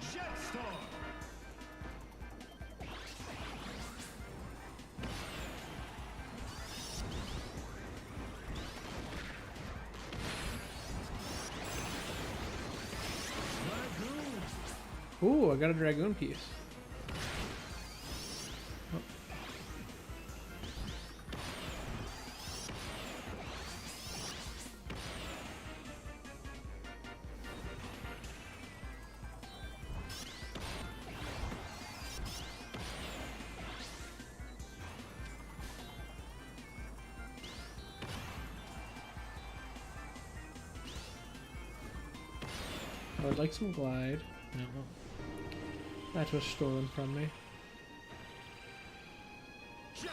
Jetstar. Dragoon. Ooh, I got a Dragoon piece. I would like some glide. No. That was stolen from me. Jet.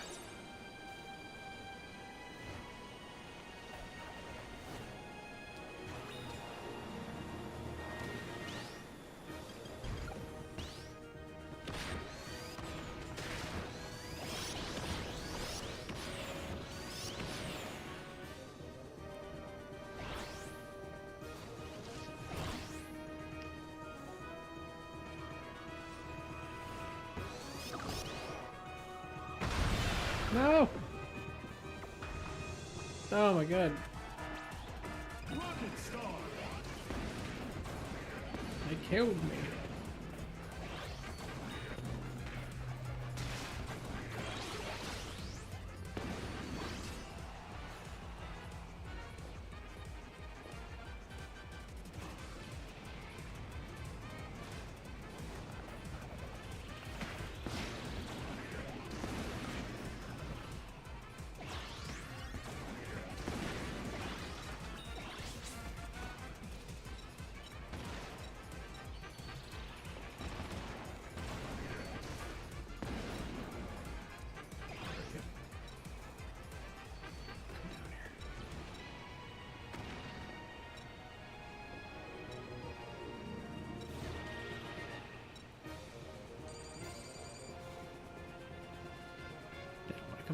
No! Oh my god. Rocket Star. They killed me.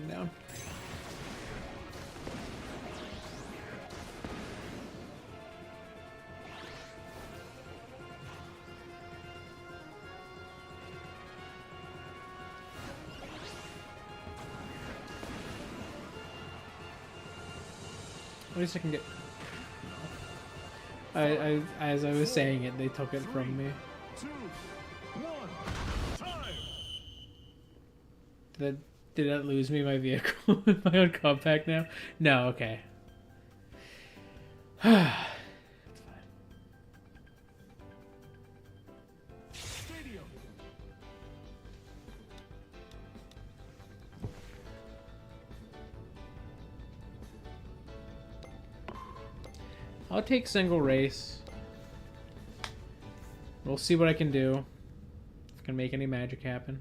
come down. At least I can get... as I was saying it, they took it from me. 2, 1, time! Did that lose me my vehicle with my own compact now? No, okay. It's fine. Stadium. I'll take single race. We'll see what I can do. If I can make any magic happen.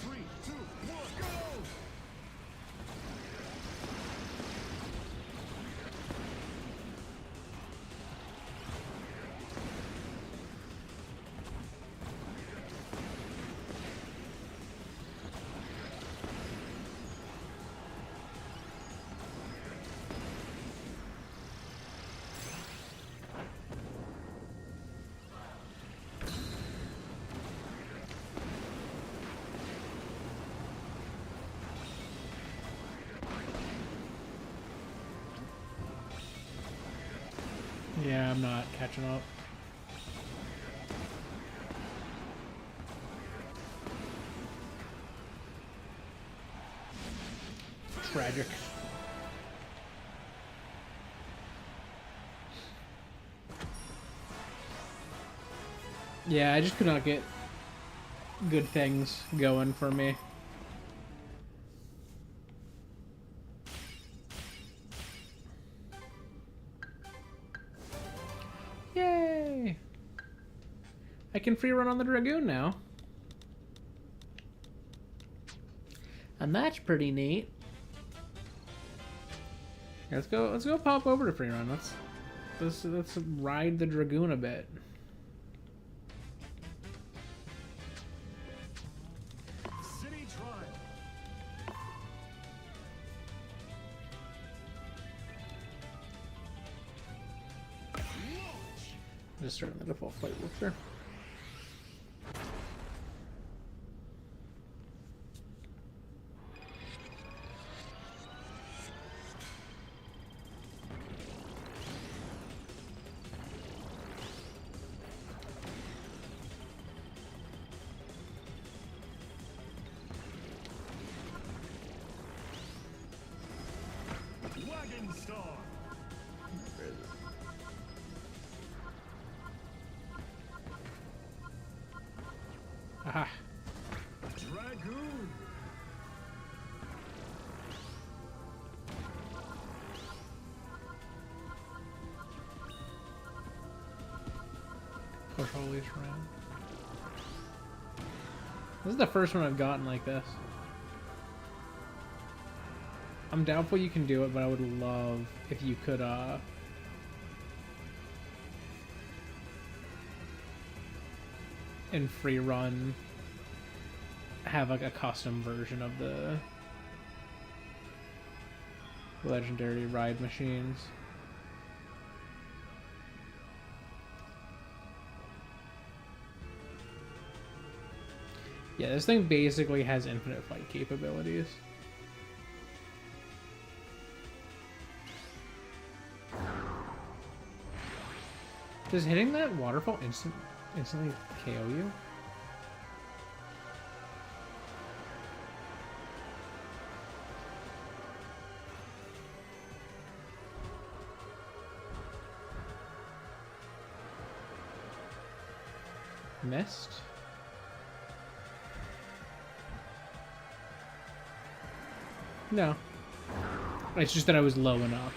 Three, two, one, go! Yeah, I'm not catching up. Tragic. Yeah, I just could not get good things going for me. Yay! I can free run on the Dragoon now. And that's pretty neat. Let's go pop over to free run. Let's ride the Dragoon a bit. City trial. Launch. Just starting the default flight lifter. Wagon Star. Aha. Dragoon. Push all these around. This is the first one I've gotten like this. I'm doubtful you can do it, but I would love if you could, in free run, have like a custom version of the legendary ride machines. Yeah, this thing basically has infinite flight capabilities. Does hitting that waterfall instantly KO you? Missed? No. It's just that I was low enough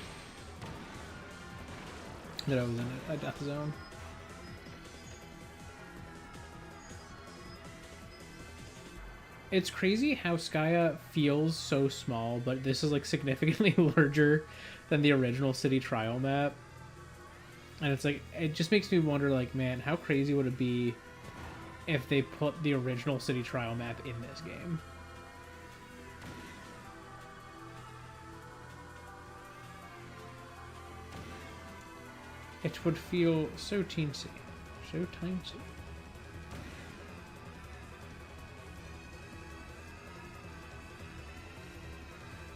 that I was in a death zone. It's crazy how Skya feels so small, but this is like significantly larger than the original city trial map. And it's like, it just makes me wonder, like, man, how crazy would it be if they put the original city trial map in this game? It would feel so teensy, so tiny.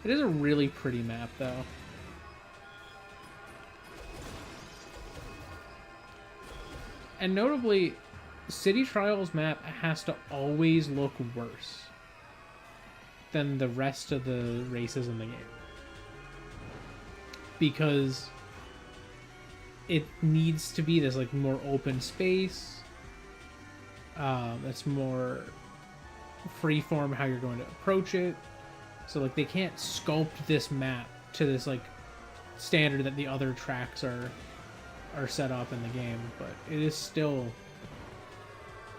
It is a really pretty map, though. And notably, City Trials map has to always look worse than the rest of the races in the game. Because it needs to be this like more open space. That's more freeform how you're going to approach it. So like they can't sculpt this map to this like standard that the other tracks are set up in the game, but it is still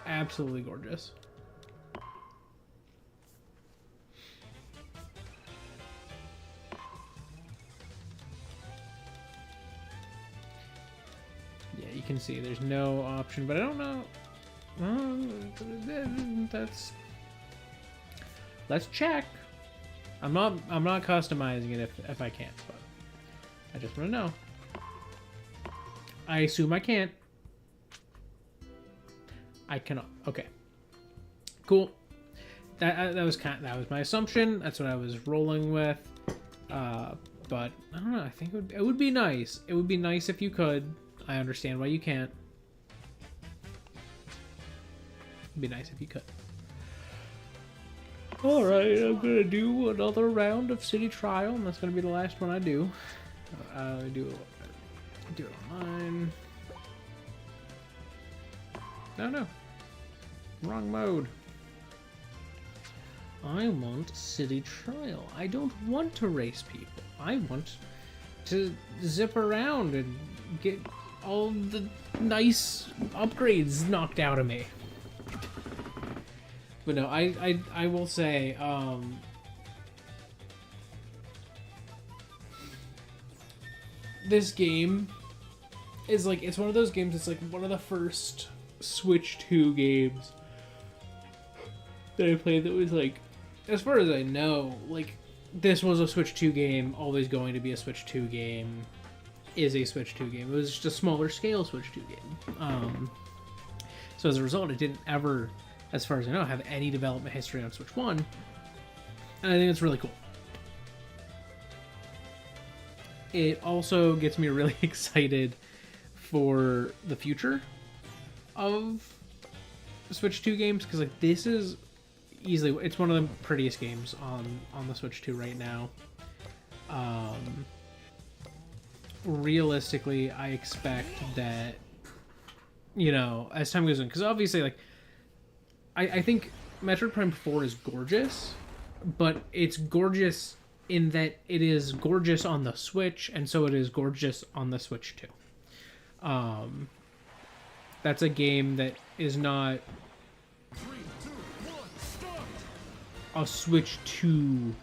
absolutely gorgeous. Yeah, you can see there's no option, but I don't know. Let's check. I'm not customizing it if I can't, but I just want to know. I assume I can't. I cannot. Okay. Cool. That was my assumption. That's what I was rolling with. But I don't know. I think it would be nice. It would be nice if you could. I understand why you can't. It'd be nice if you could. All right, I'm gonna do another round of City Trial, and that's gonna be the last one I do. Do it online. No. Wrong mode. I want City Trial. I don't want to race people. I want to zip around and get all the nice upgrades knocked out of me. But no, I will say, this game is like, it's one of those games, it's like one of the first Switch 2 games that I played that was like, as far as I know, like, this was a Switch 2 game, always going to be a Switch 2 game, is a Switch 2 game. It was just a smaller scale Switch 2 game. So as a result, it didn't ever, as far as I know, have any development history on Switch 1. And I think it's really cool. It also gets me really excited for the future of Switch 2 games, because like this is easily, it's one of the prettiest games on the Switch 2 right now. Realistically, I expect that, you know, as time goes on, because obviously, like, I think Metroid Prime 4 is gorgeous, but it's gorgeous in that it is gorgeous on the Switch, and so it is gorgeous on the Switch 2. That's a game that is not 3, 2, 1, start! a Switch 2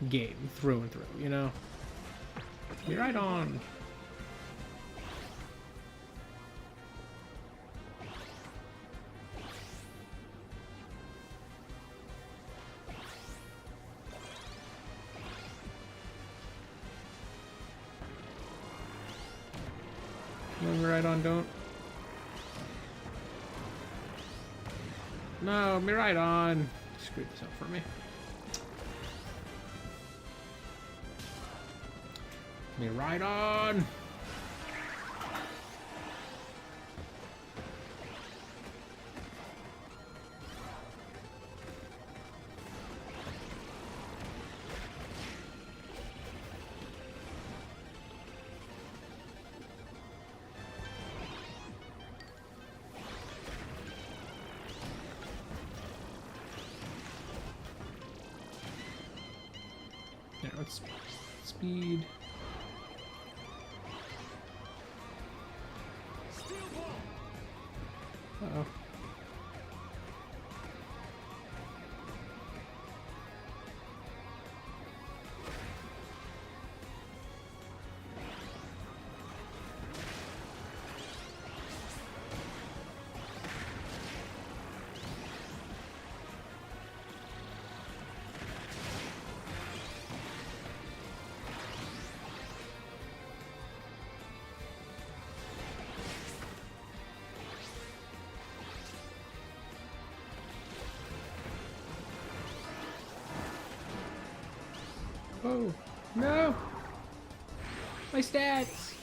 game through and through, you know? You're right on. Moving right on, don't. No, me right on. Screwed this up for me. Me right on. Yeah, let's speed. Steel ball! Uh-oh. Oh, no! My stats!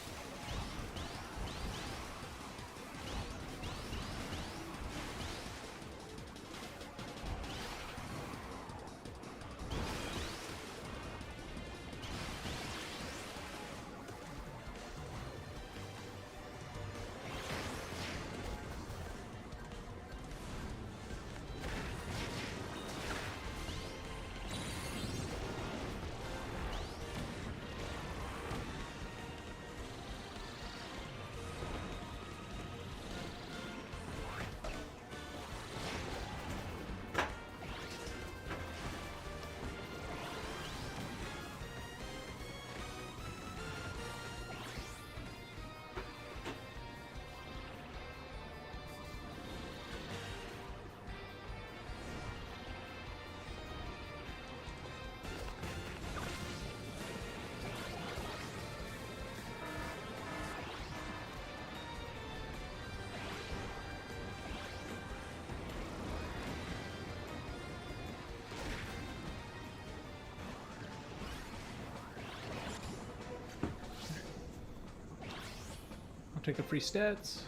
Take the free stats.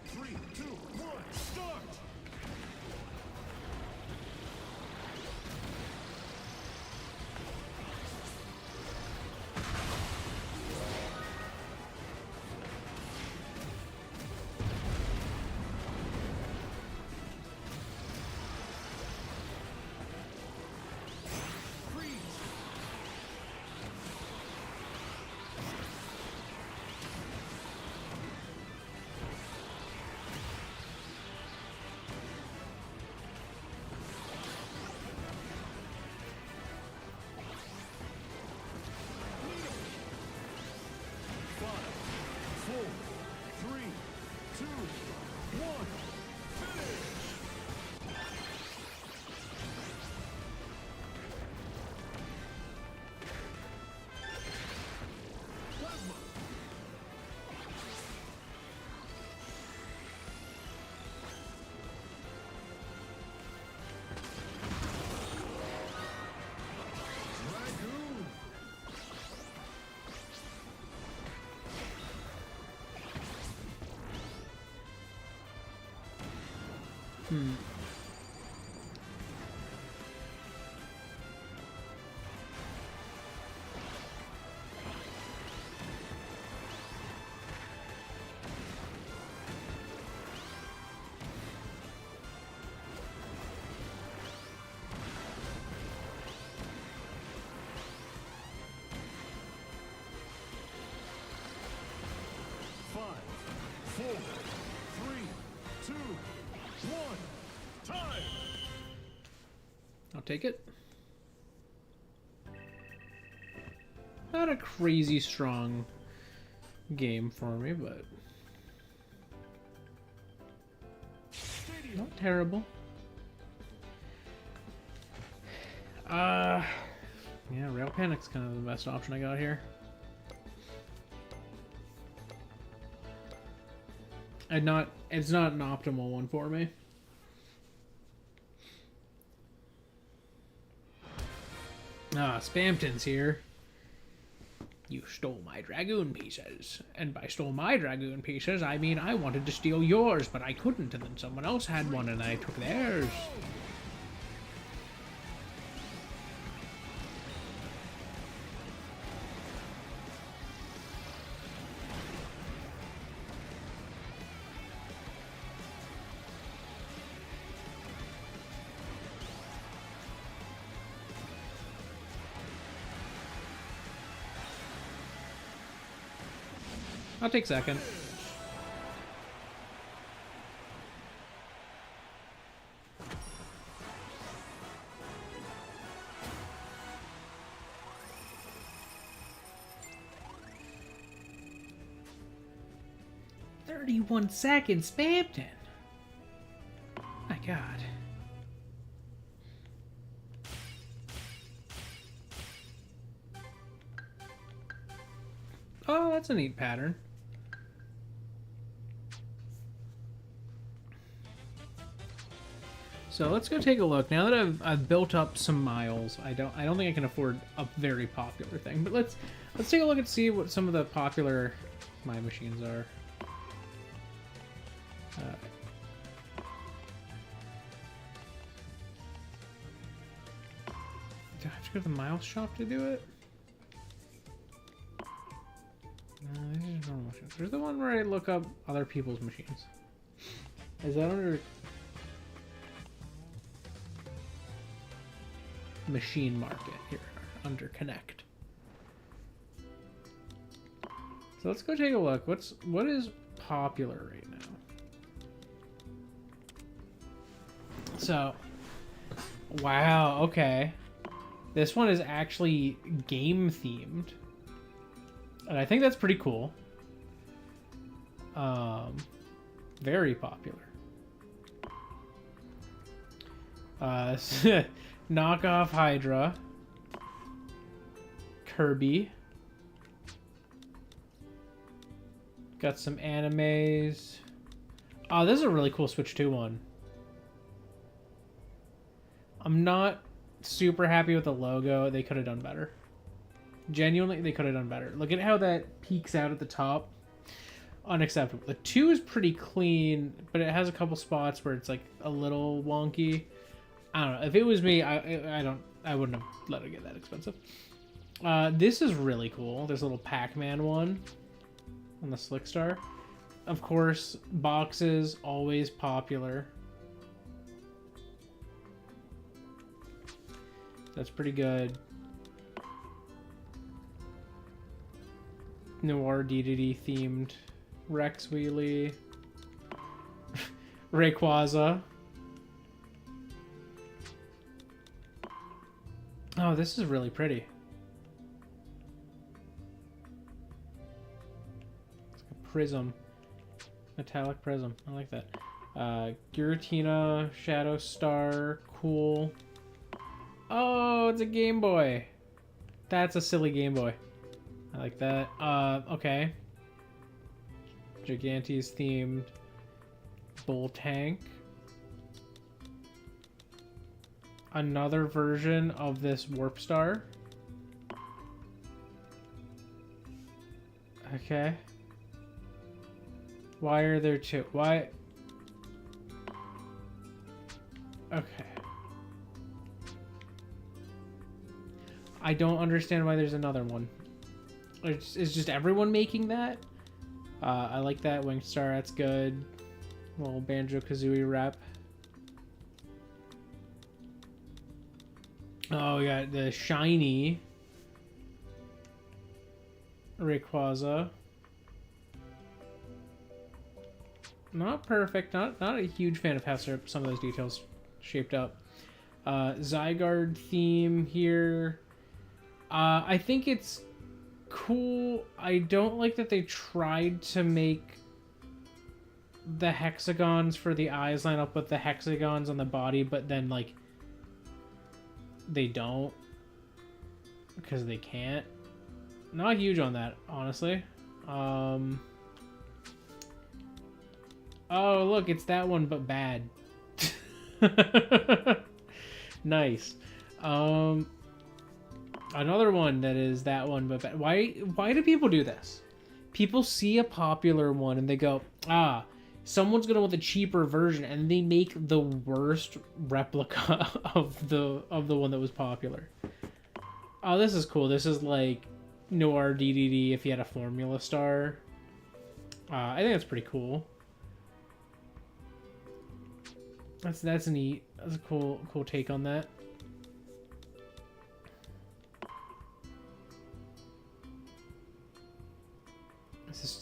3, 2, 1, start! Freeze! Five, four, three, two, one, finish! Plasma! Dragoon! Five, four, three, two, one, time! I'll take it. Not a crazy strong game for me, but not terrible. Yeah, Rail Panic's kind of the best option I got here. It's not an optimal one for me. Spamton's here. You stole my Dragoon pieces. And by stole my Dragoon pieces, I mean I wanted to steal yours, but I couldn't, and then someone else had one and I took theirs. I'll take second. "31 seconds, Spamton." My God. Oh, that's a neat pattern. So let's go take a look. Now that I've built up some miles, I don't think I can afford a very popular thing. But let's take a look and see what some of the popular my machines are. Do I have to go to the miles shop to do it? No, these are normal machines. There's the one where I look up other people's machines. Is that under machine market here? Under connect. So let's go take a look. What is popular right now? So, wow, okay. This one is actually game themed. And I think that's pretty cool. Very popular. Knockoff Hydra. Kirby. Got some animes. Oh, this is a really cool Switch 2 one. I'm not super happy with the logo. They could have done better. Genuinely, they could have done better. Look at how that peeks out at the top. Unacceptable. The 2 is pretty clean, but it has a couple spots where it's like a little wonky. I don't know. If it was me, I wouldn't have let it get that expensive. This is really cool. There's a little Pac-Man one on the Slick Star. Of course, boxes, always popular. That's pretty good. Noir DDD themed Rex Wheelie. Rayquaza. Oh, this is really pretty. It's like a prism. Metallic prism. I like that. Giratina, Shadow Star, cool. Oh, it's a Game Boy. That's a silly Game Boy. I like that. Okay. Gigantes themed Bull Tank. Another version of this Warp Star. Okay. Why are there two? Why? Okay. I don't understand why there's another one. Is just everyone making that? I like that Wing Star. That's good. Little Banjo-Kazooie rep. Oh, we got the shiny Rayquaza. Not perfect. Not a huge fan of how some of those details shaped up. Zygarde theme here. I think it's cool. I don't like that they tried to make the hexagons for the eyes line up with the hexagons on the body, but then like they don't because they can't. Not huge on that, honestly. Oh, look, it's that one but bad. Nice. Another one that is that one but bad. Why do people do this? People see a popular one and they go, ah, someone's gonna want the cheaper version, and they make the worst replica of the one that was popular. Oh, this is cool. This is like Noir DDD if you had a Formula Star. I think that's pretty cool. That's neat. That's a cool take on that.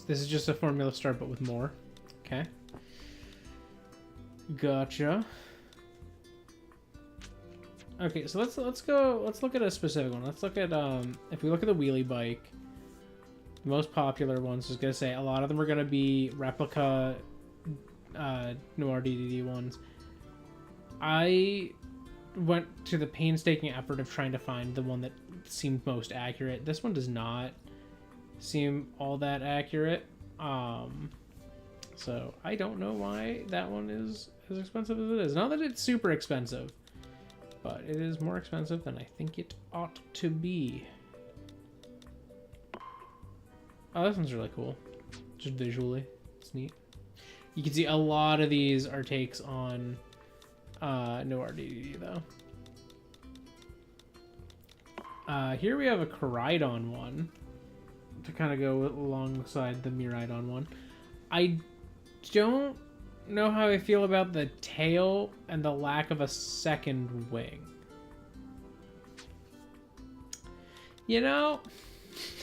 This is just a Formula Star but with more. Okay. Gotcha. Okay, so let's look at a specific one. Let's look at if we look at the wheelie bike, the most popular ones, I was gonna say a lot of them are gonna be replica Noir DDD ones. I went to the painstaking effort of trying to find the one that seemed most accurate. This one does not seem all that accurate. So I don't know why that one is as expensive as it is. Not that it's super expensive, but it is more expensive than I think it ought to be. Oh, this one's really cool. Just visually, it's neat. You can see a lot of these are takes on no RDD though. Here we have a Koraidon one to kind of go alongside the Miraidon one. I don't know how I feel about the tail and the lack of a second wing. You know,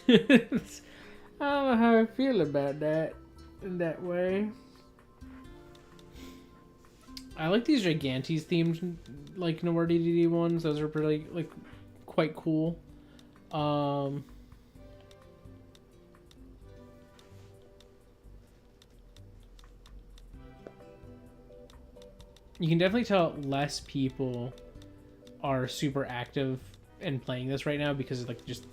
I don't know how I feel about that in that way. I like these Gigantes themed, like, Noir DDD ones. Those are pretty, like, quite cool. You can definitely tell less people are super active in playing this right now because, like, just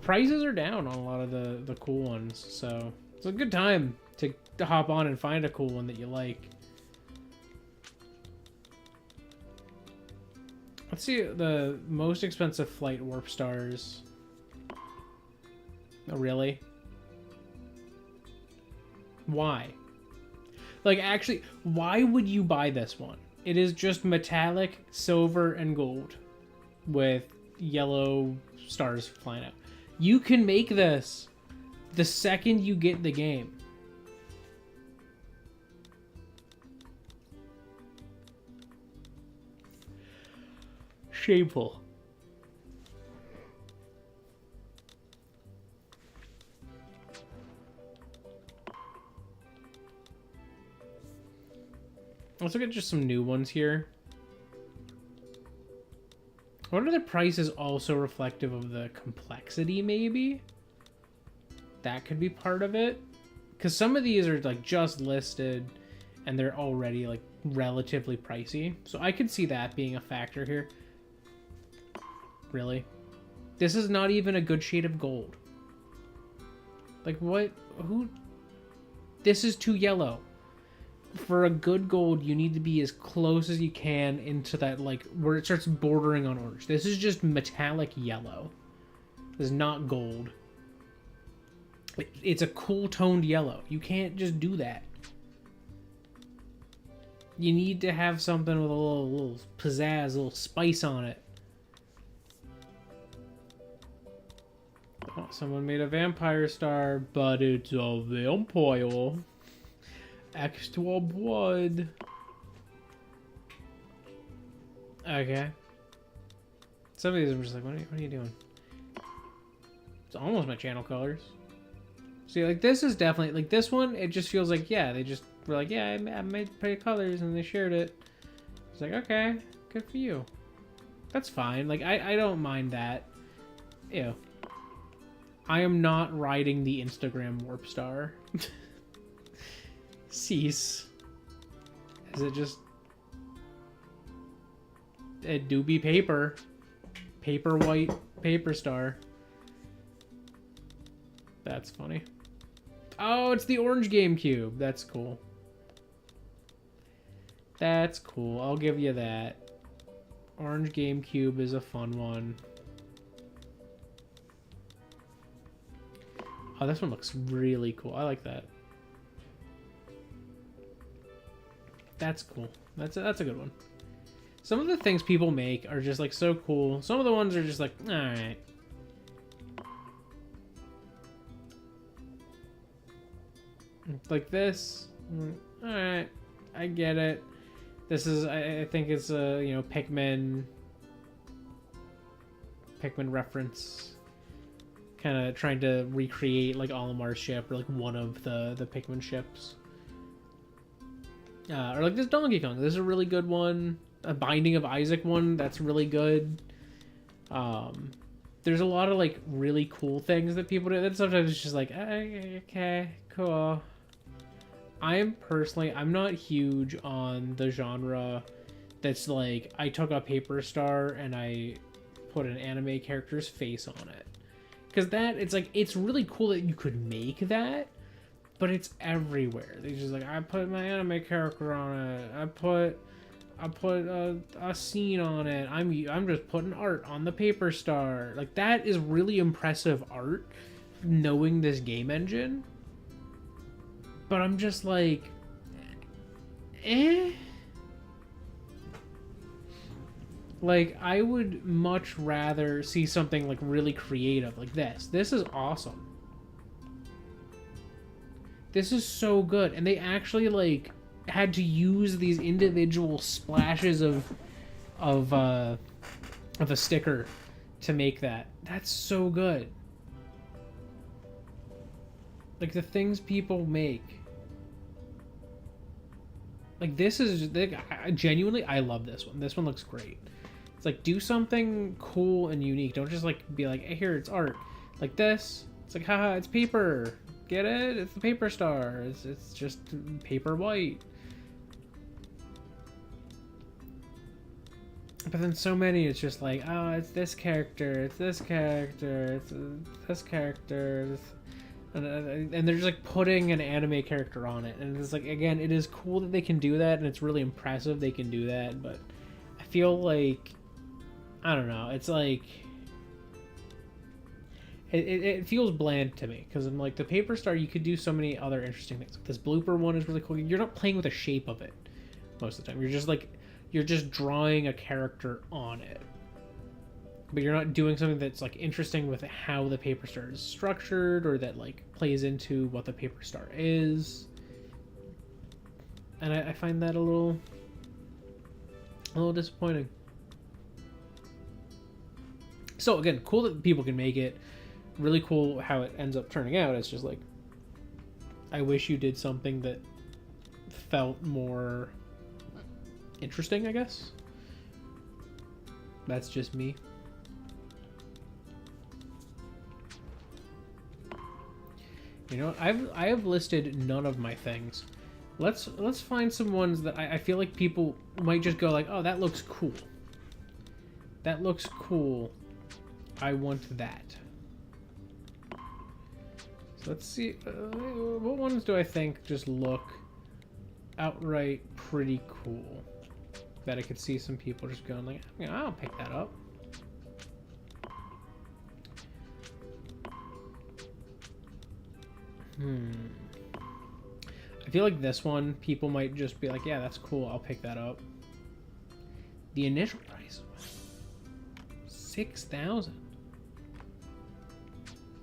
prices are down on a lot of the cool ones. So it's a good time to hop on and find a cool one that you like. Let's see the most expensive flight warp stars. Oh, really? Why? Like, actually, why would you buy this one? It is just metallic, silver, and gold with yellow stars flying out. You can make this the second you get the game. Shameful. Let's look at just some new ones here. I wonder if the price is also reflective of the complexity, maybe? That could be part of it. Because some of these are, like, just listed and they're already, like, relatively pricey. So I could see that being a factor here. Really? This is not even a good shade of gold. Like, what? Who? This is too yellow. For a good gold, you need to be as close as you can into that, like, where it starts bordering on orange. This is just metallic yellow. This is not gold. It's a cool toned yellow. You can't just do that. You need to have something with a little pizzazz, a little spice on it. Oh, someone made a vampire star, but it's a vampire. Extra blood. Okay. Some of these I'm just like, what are you doing? It's almost my channel colors. See, like, this is definitely, like, this one, it just feels like, yeah, they just were like, yeah, I made pretty colors, and they shared it. It's like, okay, good for you. That's fine. Like, I don't mind that. Ew. I am not riding the Instagram warp star. Cease. Is it just... It do be paper. Paper white paper star. That's funny. Oh, it's the orange GameCube. That's cool. That's cool. I'll give you that. Orange GameCube is a fun one. Oh, this one looks really cool. I like that. That's cool. That's a good one. Some of the things people make are just, like, so cool. Some of the ones are just like, alright. Like this. Alright. I get it. This is, I think it's a, you know, Pikmin reference. Kind of trying to recreate, like, Olimar's ship, or, like, one of the Pikmin ships. Or, like, this Donkey Kong. This is a really good one. A Binding of Isaac one, that's really good. There's a lot of, like, really cool things that people do. That sometimes it's just like, okay, cool. I'm not huge on the genre that's like, I took a paper star and I put an anime character's face on it. Because that, it's like, it's really cool that you could make that, but it's everywhere. They just like, I put my anime character on it. I put a scene on it. I'm just putting art on the paper star. Like, that is really impressive art, knowing this game engine. But I'm just like, eh. Like, I would much rather see something like really creative like this. This is awesome. This is so good, and they actually like had to use these individual splashes of a sticker to make that. That's so good. Like, the things people make. Like, this is genuinely, I love this one. This one looks great. It's like, do something cool and unique. Don't just like be like, hey, here, it's art. Like this, it's like, haha, it's paper. Get it? It's the paper star. It's just paper white. But then so many, it's just like, oh, it's this character, it's this character, it's this character, and they're just like putting an anime character on it. And it's like, again, it is cool that they can do that, and it's really impressive they can do that, but I feel like, I don't know, it's like, it feels bland to me, because I'm like, the paper star, you could do so many other interesting things. Like, this blooper one is really cool. You're not playing with the shape of it most of the time. You're just like, you're just drawing a character on it, but you're not doing something that's like interesting with how the paper star is structured, or that like plays into what the paper star is. And I find that a little disappointing. So again, cool that people can make it. Really cool how it ends up turning out. It's just like, I wish you did something that felt more interesting, I guess. That's just me. You know, I have listed none of my things. Let's find some ones that I feel like people might just go like, oh, that looks cool. That looks cool. I want that. So let's see, what ones do I think just look outright pretty cool, that I could see some people just going like, yeah, I'll pick that up. I feel like this one, people might just be like, yeah, that's cool, I'll pick that up. The initial price was 6,000.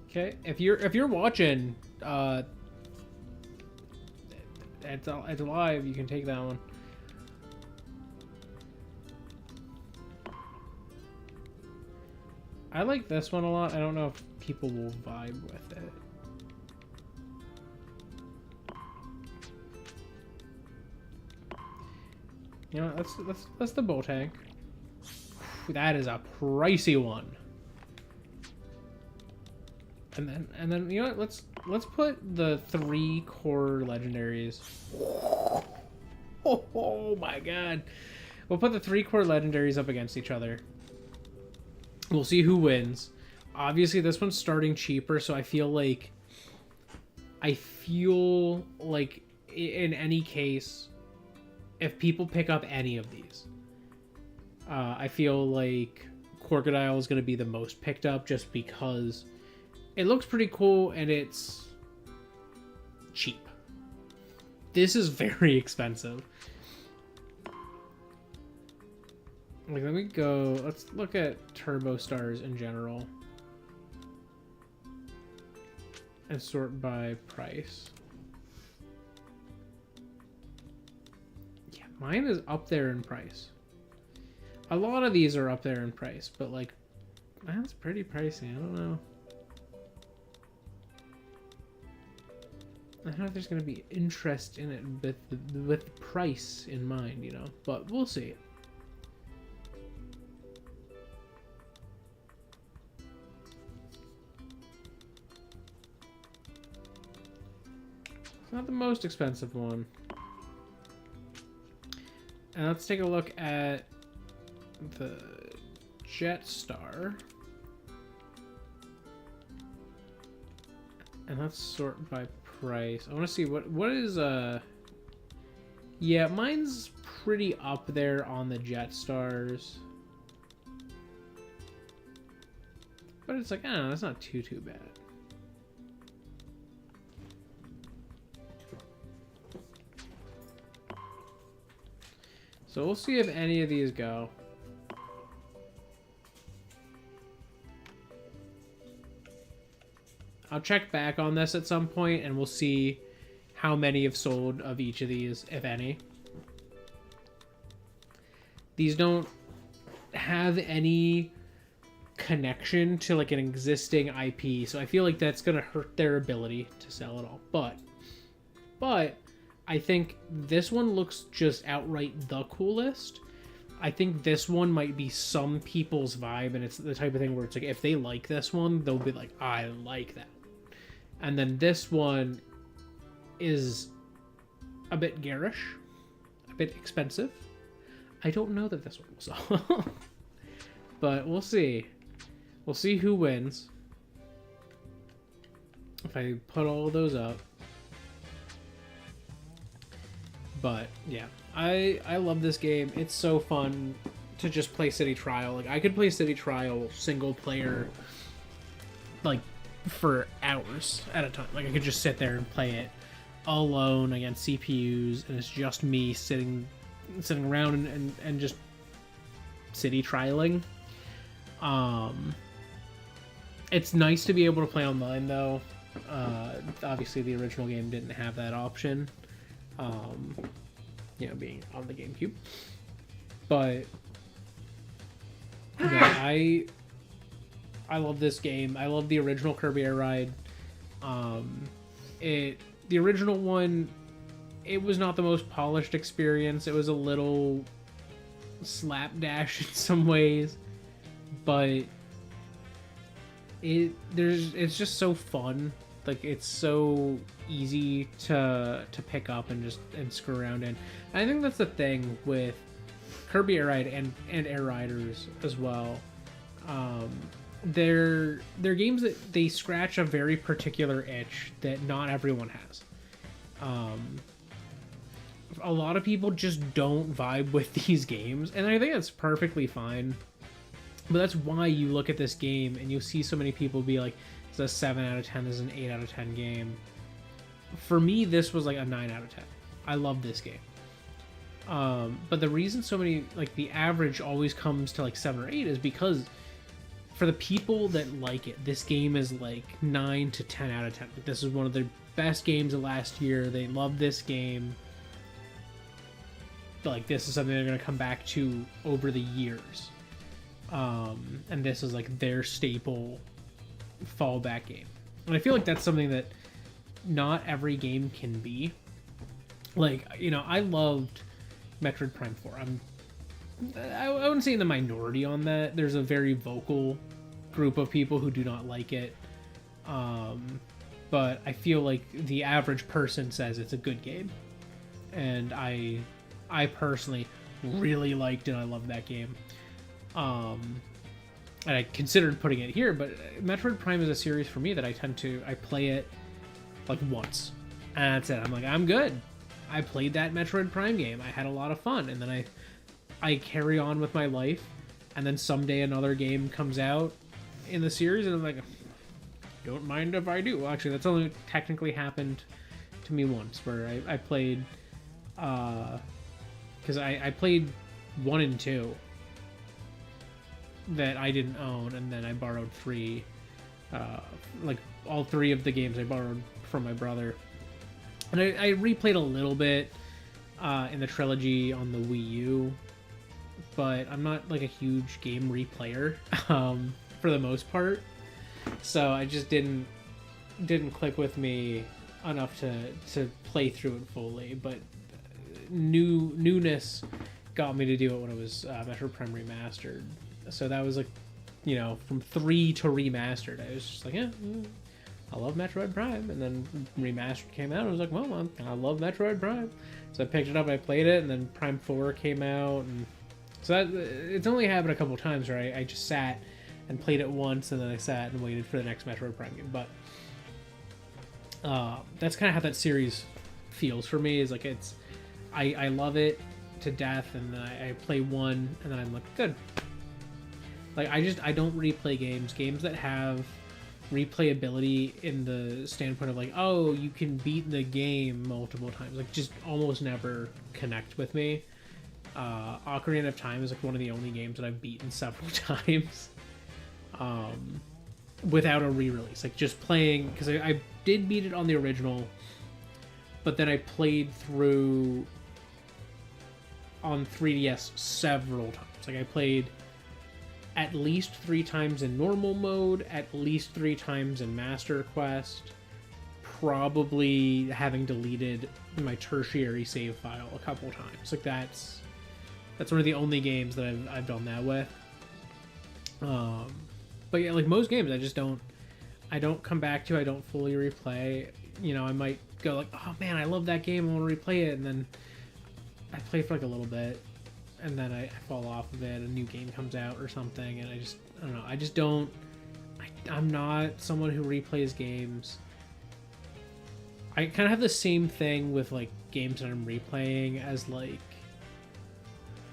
Okay, if you're watching, it's live, you can take that one. I like this one a lot. I don't know if people will vibe with it. You know, that's the bow tank. That is a pricey one. And then you know what? Let's put the 3 core legendaries. Oh my god. We'll put the 3 core legendaries up against each other. We'll see who wins. Obviously this one's starting cheaper, so I feel like in any case, if people pick up any of these, I feel like Crocodile is going to be the most picked up, just because it looks pretty cool and it's cheap. This is very expensive. Like, let me go. Let's look at Turbo Stars in general and sort by price. Yeah, mine is up there in price. A lot of these are up there in price, but like, that's pretty pricey. I don't know. I don't know if there's going to be interest in it with price in mind, you know, but we'll see. It's not the most expensive one. And let's take a look at the Jetstar. And let's sort by price. I want to see what is yeah, mine's pretty up there on the Jetstar's. But it's like, I don't know, it's not too bad. So we'll see if any of these go. I'll check back on this at some point and we'll see how many have sold of each of these, if any. These don't have any connection to like an existing IP, so I feel like that's gonna hurt their ability to sell it all. But I think this one looks just outright the coolest. I think this one might be some people's vibe, and it's the type of thing where it's like if they like this one, they'll be like, I like that. And then this one is a bit garish, a bit expensive. I don't know that this one will sell. But we'll see. We'll see who wins. If I put all of those up. But yeah, I love this game. It's so fun to just play City Trial. Like I could play City Trial single player like for hours at a time. Like I could just sit there and play it alone against CPUs, and it's just me sitting around and just City Trialing. It's nice to be able to play online though. Obviously the original game didn't have that option. You know, being on the GameCube. But yeah, I love this game. I love the original Kirby Air Ride. The original one, it was not the most polished experience. It was a little slapdash in some ways, but it's just so fun. Like it's so easy to pick up and screw around in. And I think that's the thing with Kirby Air Ride and Air Riders as well. They're games that they scratch a very particular itch that not everyone has. A lot of people just don't vibe with these games, and I think that's perfectly fine. But that's why you look at this game and you'll see so many people be like, it's a 7 out of 10, this is an 8 out of 10 game. For me, this was like a 9 out of 10. I love this game. But the reason so many, like the average always comes to like 7 or 8 is because for the people that like it, this game is like 9 to 10 out of 10. Like, this is one of the best games of last year. They love this game. Like this is something they're going to come back to over the years. And this is like their staple fallback game. And I feel like that's something that not every game can be. Like, you know, I loved Metroid Prime 4. I wouldn't say in the minority on that. There's a very vocal group of people who do not like it. But I feel like the average person says it's a good game. And I personally really liked and I loved that game. And I considered putting it here, but Metroid Prime is a series for me that I play it like once. And that's it. I'm like, I'm good. I played that Metroid Prime game. I had a lot of fun. And then I carry on with my life. And then someday another game comes out in the series and I'm like, don't mind if I do. Well, actually, that's only technically happened to me once where I played, because I played 1 and 2 that I didn't own, and then I borrowed 3, like all 3 of the games I borrowed from my brother. And I replayed a little bit in the trilogy on the Wii U, but I'm not like a huge game replayer for the most part. So I just didn't click with me enough to play through it fully. But newness got me to do it when it was Metroid Prime Remastered. So that was like, you know, from 3 to Remastered. I was just like, yeah, I love Metroid Prime. And then Remastered came out. I was like, well, I love Metroid Prime. So I picked it up, I played it, and then Prime 4 came out. And so it's only happened a couple times where I just sat and played it once, and then I sat and waited for the next Metroid Prime game. But That's kind of how that series feels for me. Is like I love it to death, and then I play one, and then I'm like, good. Like I don't replay games that have replayability in the standpoint of like, oh, you can beat the game multiple times. Like, just almost never connect with me. Ocarina of Time is like one of the only games that I've beaten several times without a re-release. Like, just playing, because I did beat it on the original, but then I played through on 3DS several times. Like, I played at least 3 times in normal mode, at least 3 times in Master Quest, probably having deleted my tertiary save file a couple times. Like, that's one of the only games that I've done that with. But yeah, like most games, I don't come back to, I don't fully replay. You know, I might go like, oh man, I love that game, I want to replay it, and then I play for like a little bit, and then I fall off of it, a new game comes out or something, and I don't know, I'm not someone who replays games. I kind of have the same thing with like games that I'm replaying as like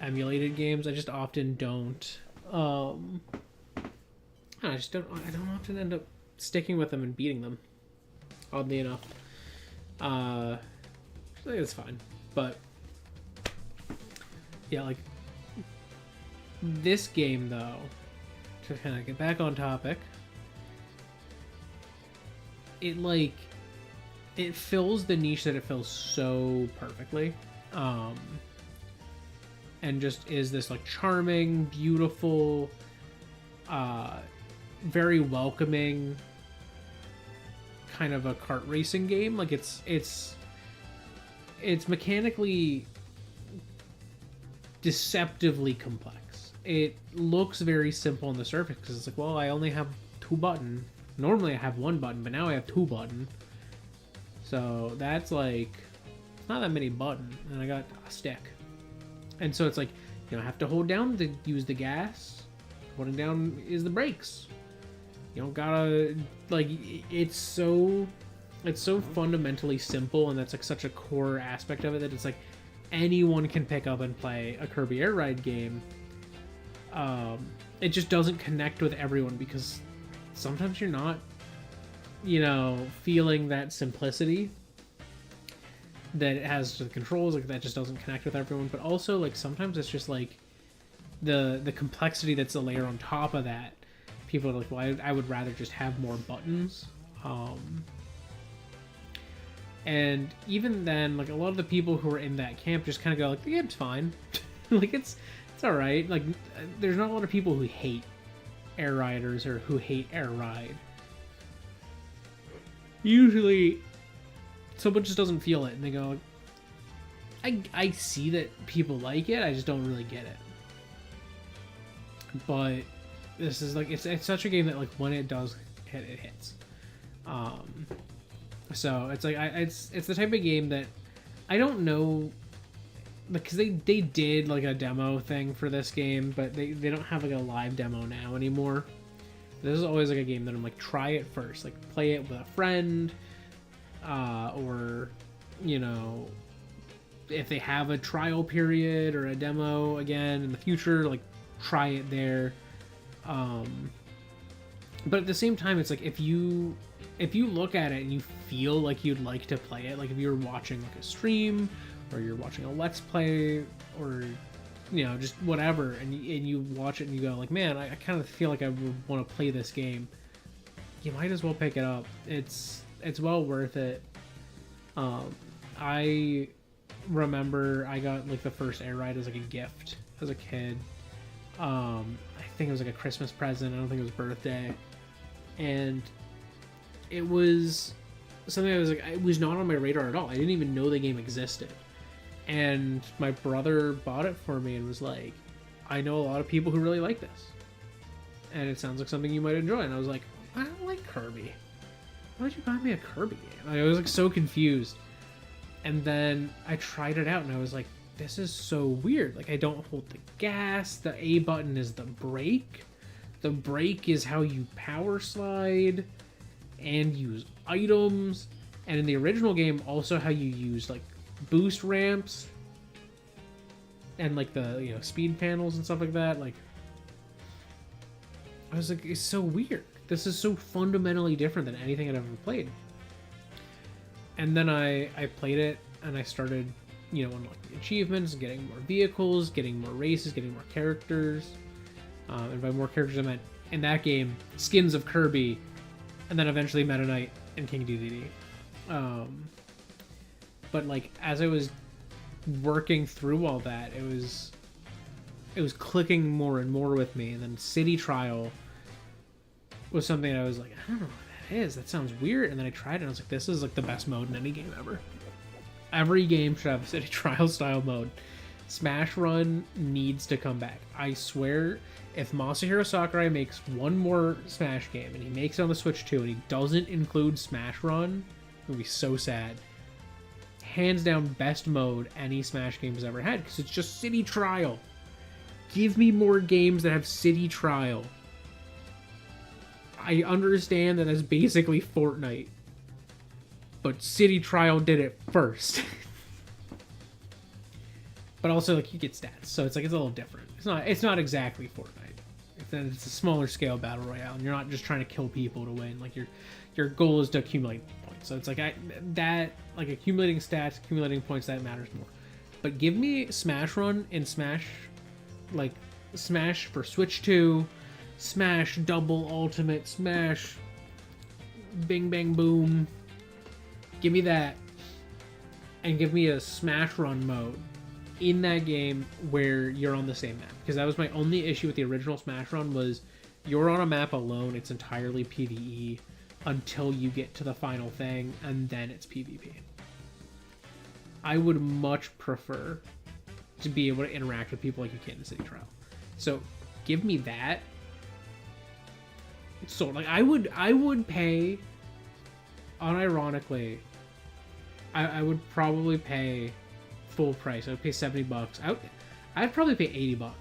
emulated games. I just often don't I don't often end up sticking with them and beating them, oddly enough. I think it's fine, but yeah, like this game though, to kind of get back on topic, it fills the niche that it fills so perfectly, and just is this like charming, beautiful, very welcoming kind of a kart racing game. Like it's mechanically deceptively complex. It looks very simple on the surface because it's like, well, I only have 2 buttons. Normally I have 1 button, but now I have 2 buttons. So that's like, it's not that many buttons, and I got a stick. And so it's like, you know, I have to hold down to use the gas. Holding down is the brakes. You don't gotta, like, it's so fundamentally simple, and that's like such a core aspect of it that it's like anyone can pick up and play a Kirby Air Ride game. It just doesn't connect with everyone because sometimes you're not, you know, feeling that simplicity that it has to the controls. Like, that just doesn't connect with everyone. But also, like, sometimes it's just like the complexity that's a layer on top of that. People are like, well, I would rather just have more buttons. And even then, like, a lot of the people who are in that camp just kind of go like, the game's fine. Like, it's all right. Like, there's not a lot of people who hate Air Riders or who hate Air Ride. Usually someone just doesn't feel it and they go, I see that people like it, I just don't really get it. But this is like, it's such a game that like when it does hit, it hits. So it's like it's the type of game that I don't know, because they did like a demo thing for this game, but they don't have like a live demo now anymore. This is always like a game that I'm like, try it first, like play it with a friend, or, you know, if they have a trial period or a demo again in the future, like try it there. But at the same time, it's like if you look at it and you feel like you'd like to play it, like if you're watching like a stream or you're watching a let's play or, you know, just whatever, and you watch it and you go like, man, I kind of feel like I would want to play this game, you might as well pick it up. It's well worth it. I remember I got like the first Air Ride as like a gift as a kid. I think it was like a Christmas present. I don't think it was birthday. And it was something I was like, it was not on my radar at all. I didn't even know the game existed. And my brother bought it for me and was like, I know a lot of people who really like this, and it sounds like something you might enjoy. And I was like, I don't like Kirby. Why would you buy me a Kirby game? Like, I was like so confused. And then I tried it out and I was like, this is so weird. Like, I don't hold the gas. The A button is the brake. The brake is how you power slide and use items. And in the original game, also how you use like boost ramps and like the, you know, speed panels and stuff like that. Like, I was like, it's so weird. This is so fundamentally different than anything I'd ever played. And then I played it and I started, you know, unlocking achievements, getting more vehicles, getting more races, getting more characters. And by more characters, I meant in that game, skins of Kirby, and then eventually Meta Knight and King DDD. But like as I was working through all that, it was clicking more and more with me. And then City Trial was something I was like, I don't know what that is. That sounds weird. And then I tried it and I was like, this is like the best mode in any game ever. Every game should have a City Trial style mode. Smash Run needs to come back. I swear, if Masahiro Sakurai makes one more Smash game and he makes it on the Switch too and he doesn't include Smash Run, it'll be so sad. Hands down best mode any Smash game has ever had because it's just City Trial. Give me more games that have City Trial. I understand that that's basically Fortnite, but City Trial did it first. But also, like, you get stats, so it's like it's a little different. It's not exactly Fortnite. It's a smaller scale battle royale, and you're not just trying to kill people to win. Like your goal is to accumulate points. So it's like like accumulating stats, accumulating points, that matters more. But give me Smash Run and Smash, like Smash for Switch 2, Smash Double Ultimate, Smash Bing Bang Boom. Give me that, and give me a Smash Run mode in that game where you're on the same map, because that was my only issue with the original Smash Run was you're on a map alone. It's entirely PvE until you get to the final thing, and then it's PvP. I would much prefer to be able to interact with people like you can in City Trial. So give me that. So like I would pay, unironically, I would probably pay full price. I would pay $70. I'd probably pay $80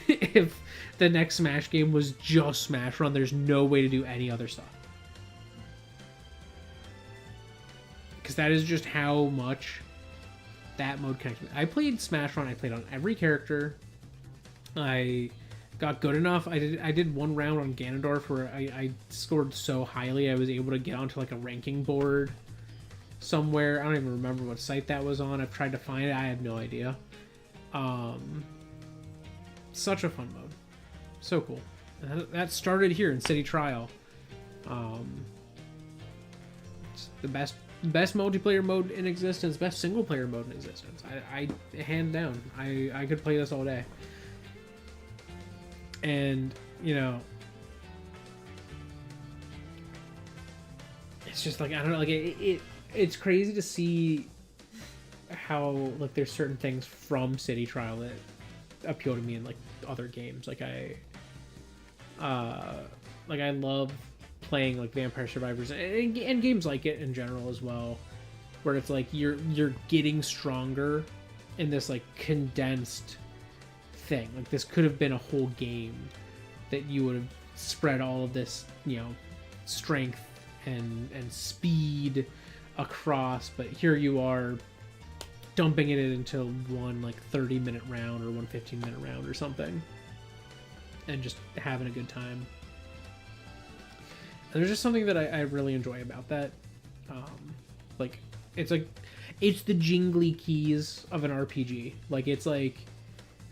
if the next Smash game was just Smash Run. There's no way to do any other stuff, because that is just how much that mode connects me. I played Smash Run. I played on every character. I got good enough. I did one round on Ganondorf where I scored so highly I was able to get onto like a ranking board somewhere. I don't even remember what site that was on. I've tried to find it. I have no idea. Such a fun mode. So cool. That started here in City Trial. It's the best multiplayer mode in existence, best single player mode in existence. I hand down. I could play this all day. And, you know, it's just like, I don't know, like it's crazy to see how like there's certain things from City Trial that appeal to me in like other games. Like I love playing like Vampire Survivors and games like it in general as well, where it's like you're getting stronger in this like condensed thing. Like this could have been a whole game that you would have spread all of this, you know, strength and speed across, but here you are dumping it into one like 30-minute round or one 15-minute round or something and just having a good time. And there's just something that I really enjoy about that. Like it's the jingly keys of an RPG. Like it's like,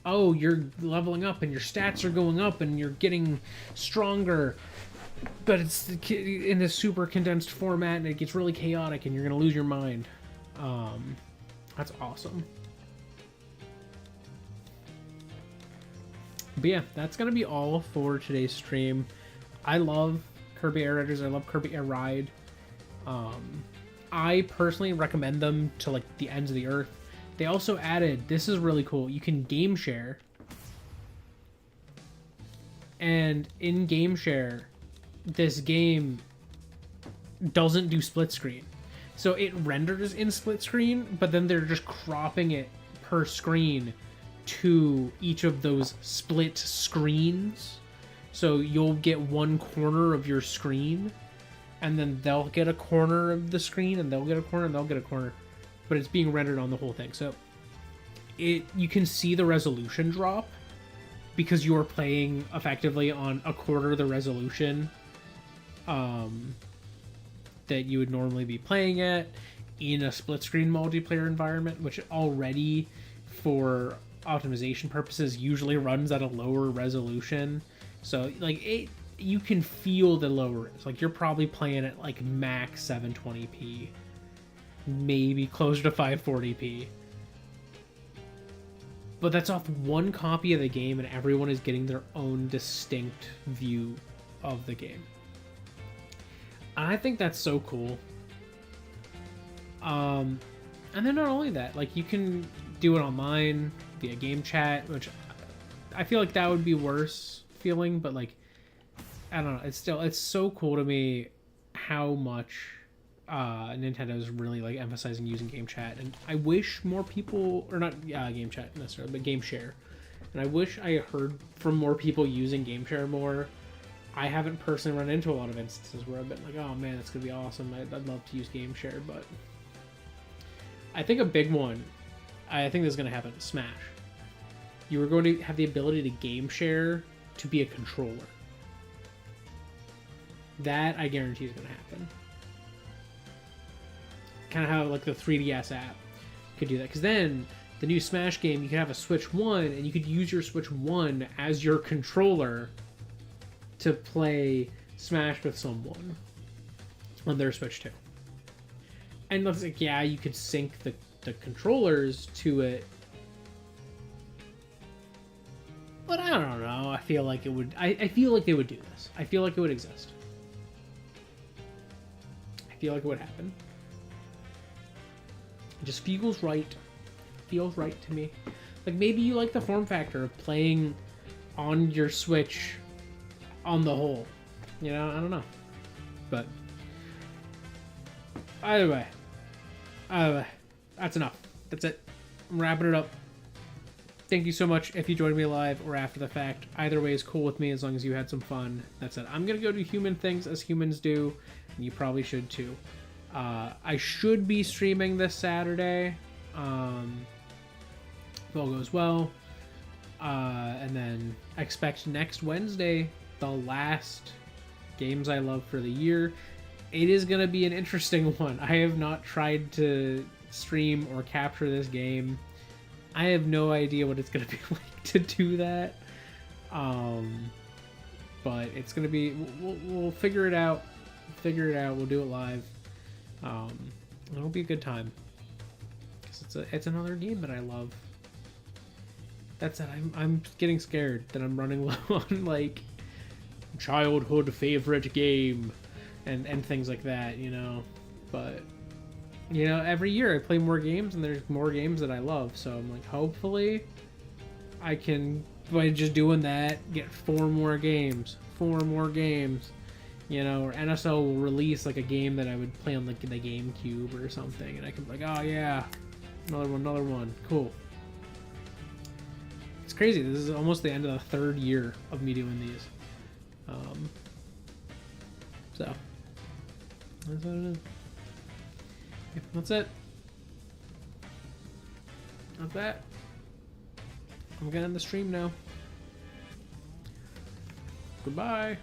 oh, you're leveling up and your stats are going up and you're getting stronger, but it's in this super condensed format and it gets really chaotic and you're gonna lose your mind. That's awesome. But yeah, that's gonna be all for today's stream. I love Kirby Air Riders. I love Kirby Air Ride. I personally recommend them to like the ends of the earth. They also added, this is really cool, you can game share. And in game share, this game doesn't do split screen. So it renders in split screen, but then they're just cropping it per screen to each of those split screens. So you'll get one corner of your screen and then they'll get a corner of the screen, and they'll get a corner, and they'll get a corner, but it's being rendered on the whole thing. So you can see the resolution drop because you are playing effectively on a quarter of the resolution that you would normally be playing at in a split screen multiplayer environment, which already for optimization purposes usually runs at a lower resolution. So like you can feel the lower. It's like you're probably playing at like max 720p, maybe closer to 540p. But that's off one copy of the game, and everyone is getting their own distinct view of the game. I think that's so cool. And then not only that, like you can do it online via game chat, which I feel like that would be worse feeling, but like I don't know, it's so cool to me how much Nintendo is really like emphasizing using game chat, and I wish more people, or not game chat necessarily, but game share, and I wish I heard from more people using game share more. I haven't personally run into a lot of instances where I've been like, oh man, that's gonna be awesome, I'd love to use game share. But I think a big one, I think this is gonna happen, Smash. You are going to have the ability to game share to be a controller. That I guarantee is going to happen. Kind of how like the 3DS app could do that, because then the new Smash game, you could have a Switch 1 and you could use your Switch 1 as your controller to play Smash with someone on their Switch 2. And looks like, yeah, you could sync the controllers to it, but I don't know. I feel like it would. I feel like they would do this. I feel like it would exist. I feel like it would happen. It just feels right. Feels right to me. Like maybe you like the form factor of playing on your Switch on the whole. You know, I don't know. But either way, that's enough. That's it. I'm wrapping it up. Thank you so much if you joined me live or after the fact. Either way is cool with me as long as you had some fun. That's it. I'm going to go do human things as humans do, and you probably should too. I should be streaming this Saturday, if all goes well. And then I expect next Wednesday, the last games I love for the year. It is going to be an interesting one. I have not tried to stream or capture this game. I have no idea what it's going to be like to do that. But it's going to be... We'll figure it out. We'll do it live. It'll be a good time. It's another game that I love. That's it. I'm getting scared that I'm running low on, like, childhood favorite game and things like that, you know? But... you know, every year I play more games, and there's more games that I love. So I'm like, hopefully, I can, by just doing that, get 4 more games. You know, or NSL will release like a game that I would play on like the GameCube or something, and I can be like, oh yeah, another one, cool. It's crazy. This is almost the end of the 3rd year of me doing these. So that's what it is. That's it. Not that. I'm gonna end the stream now. Goodbye.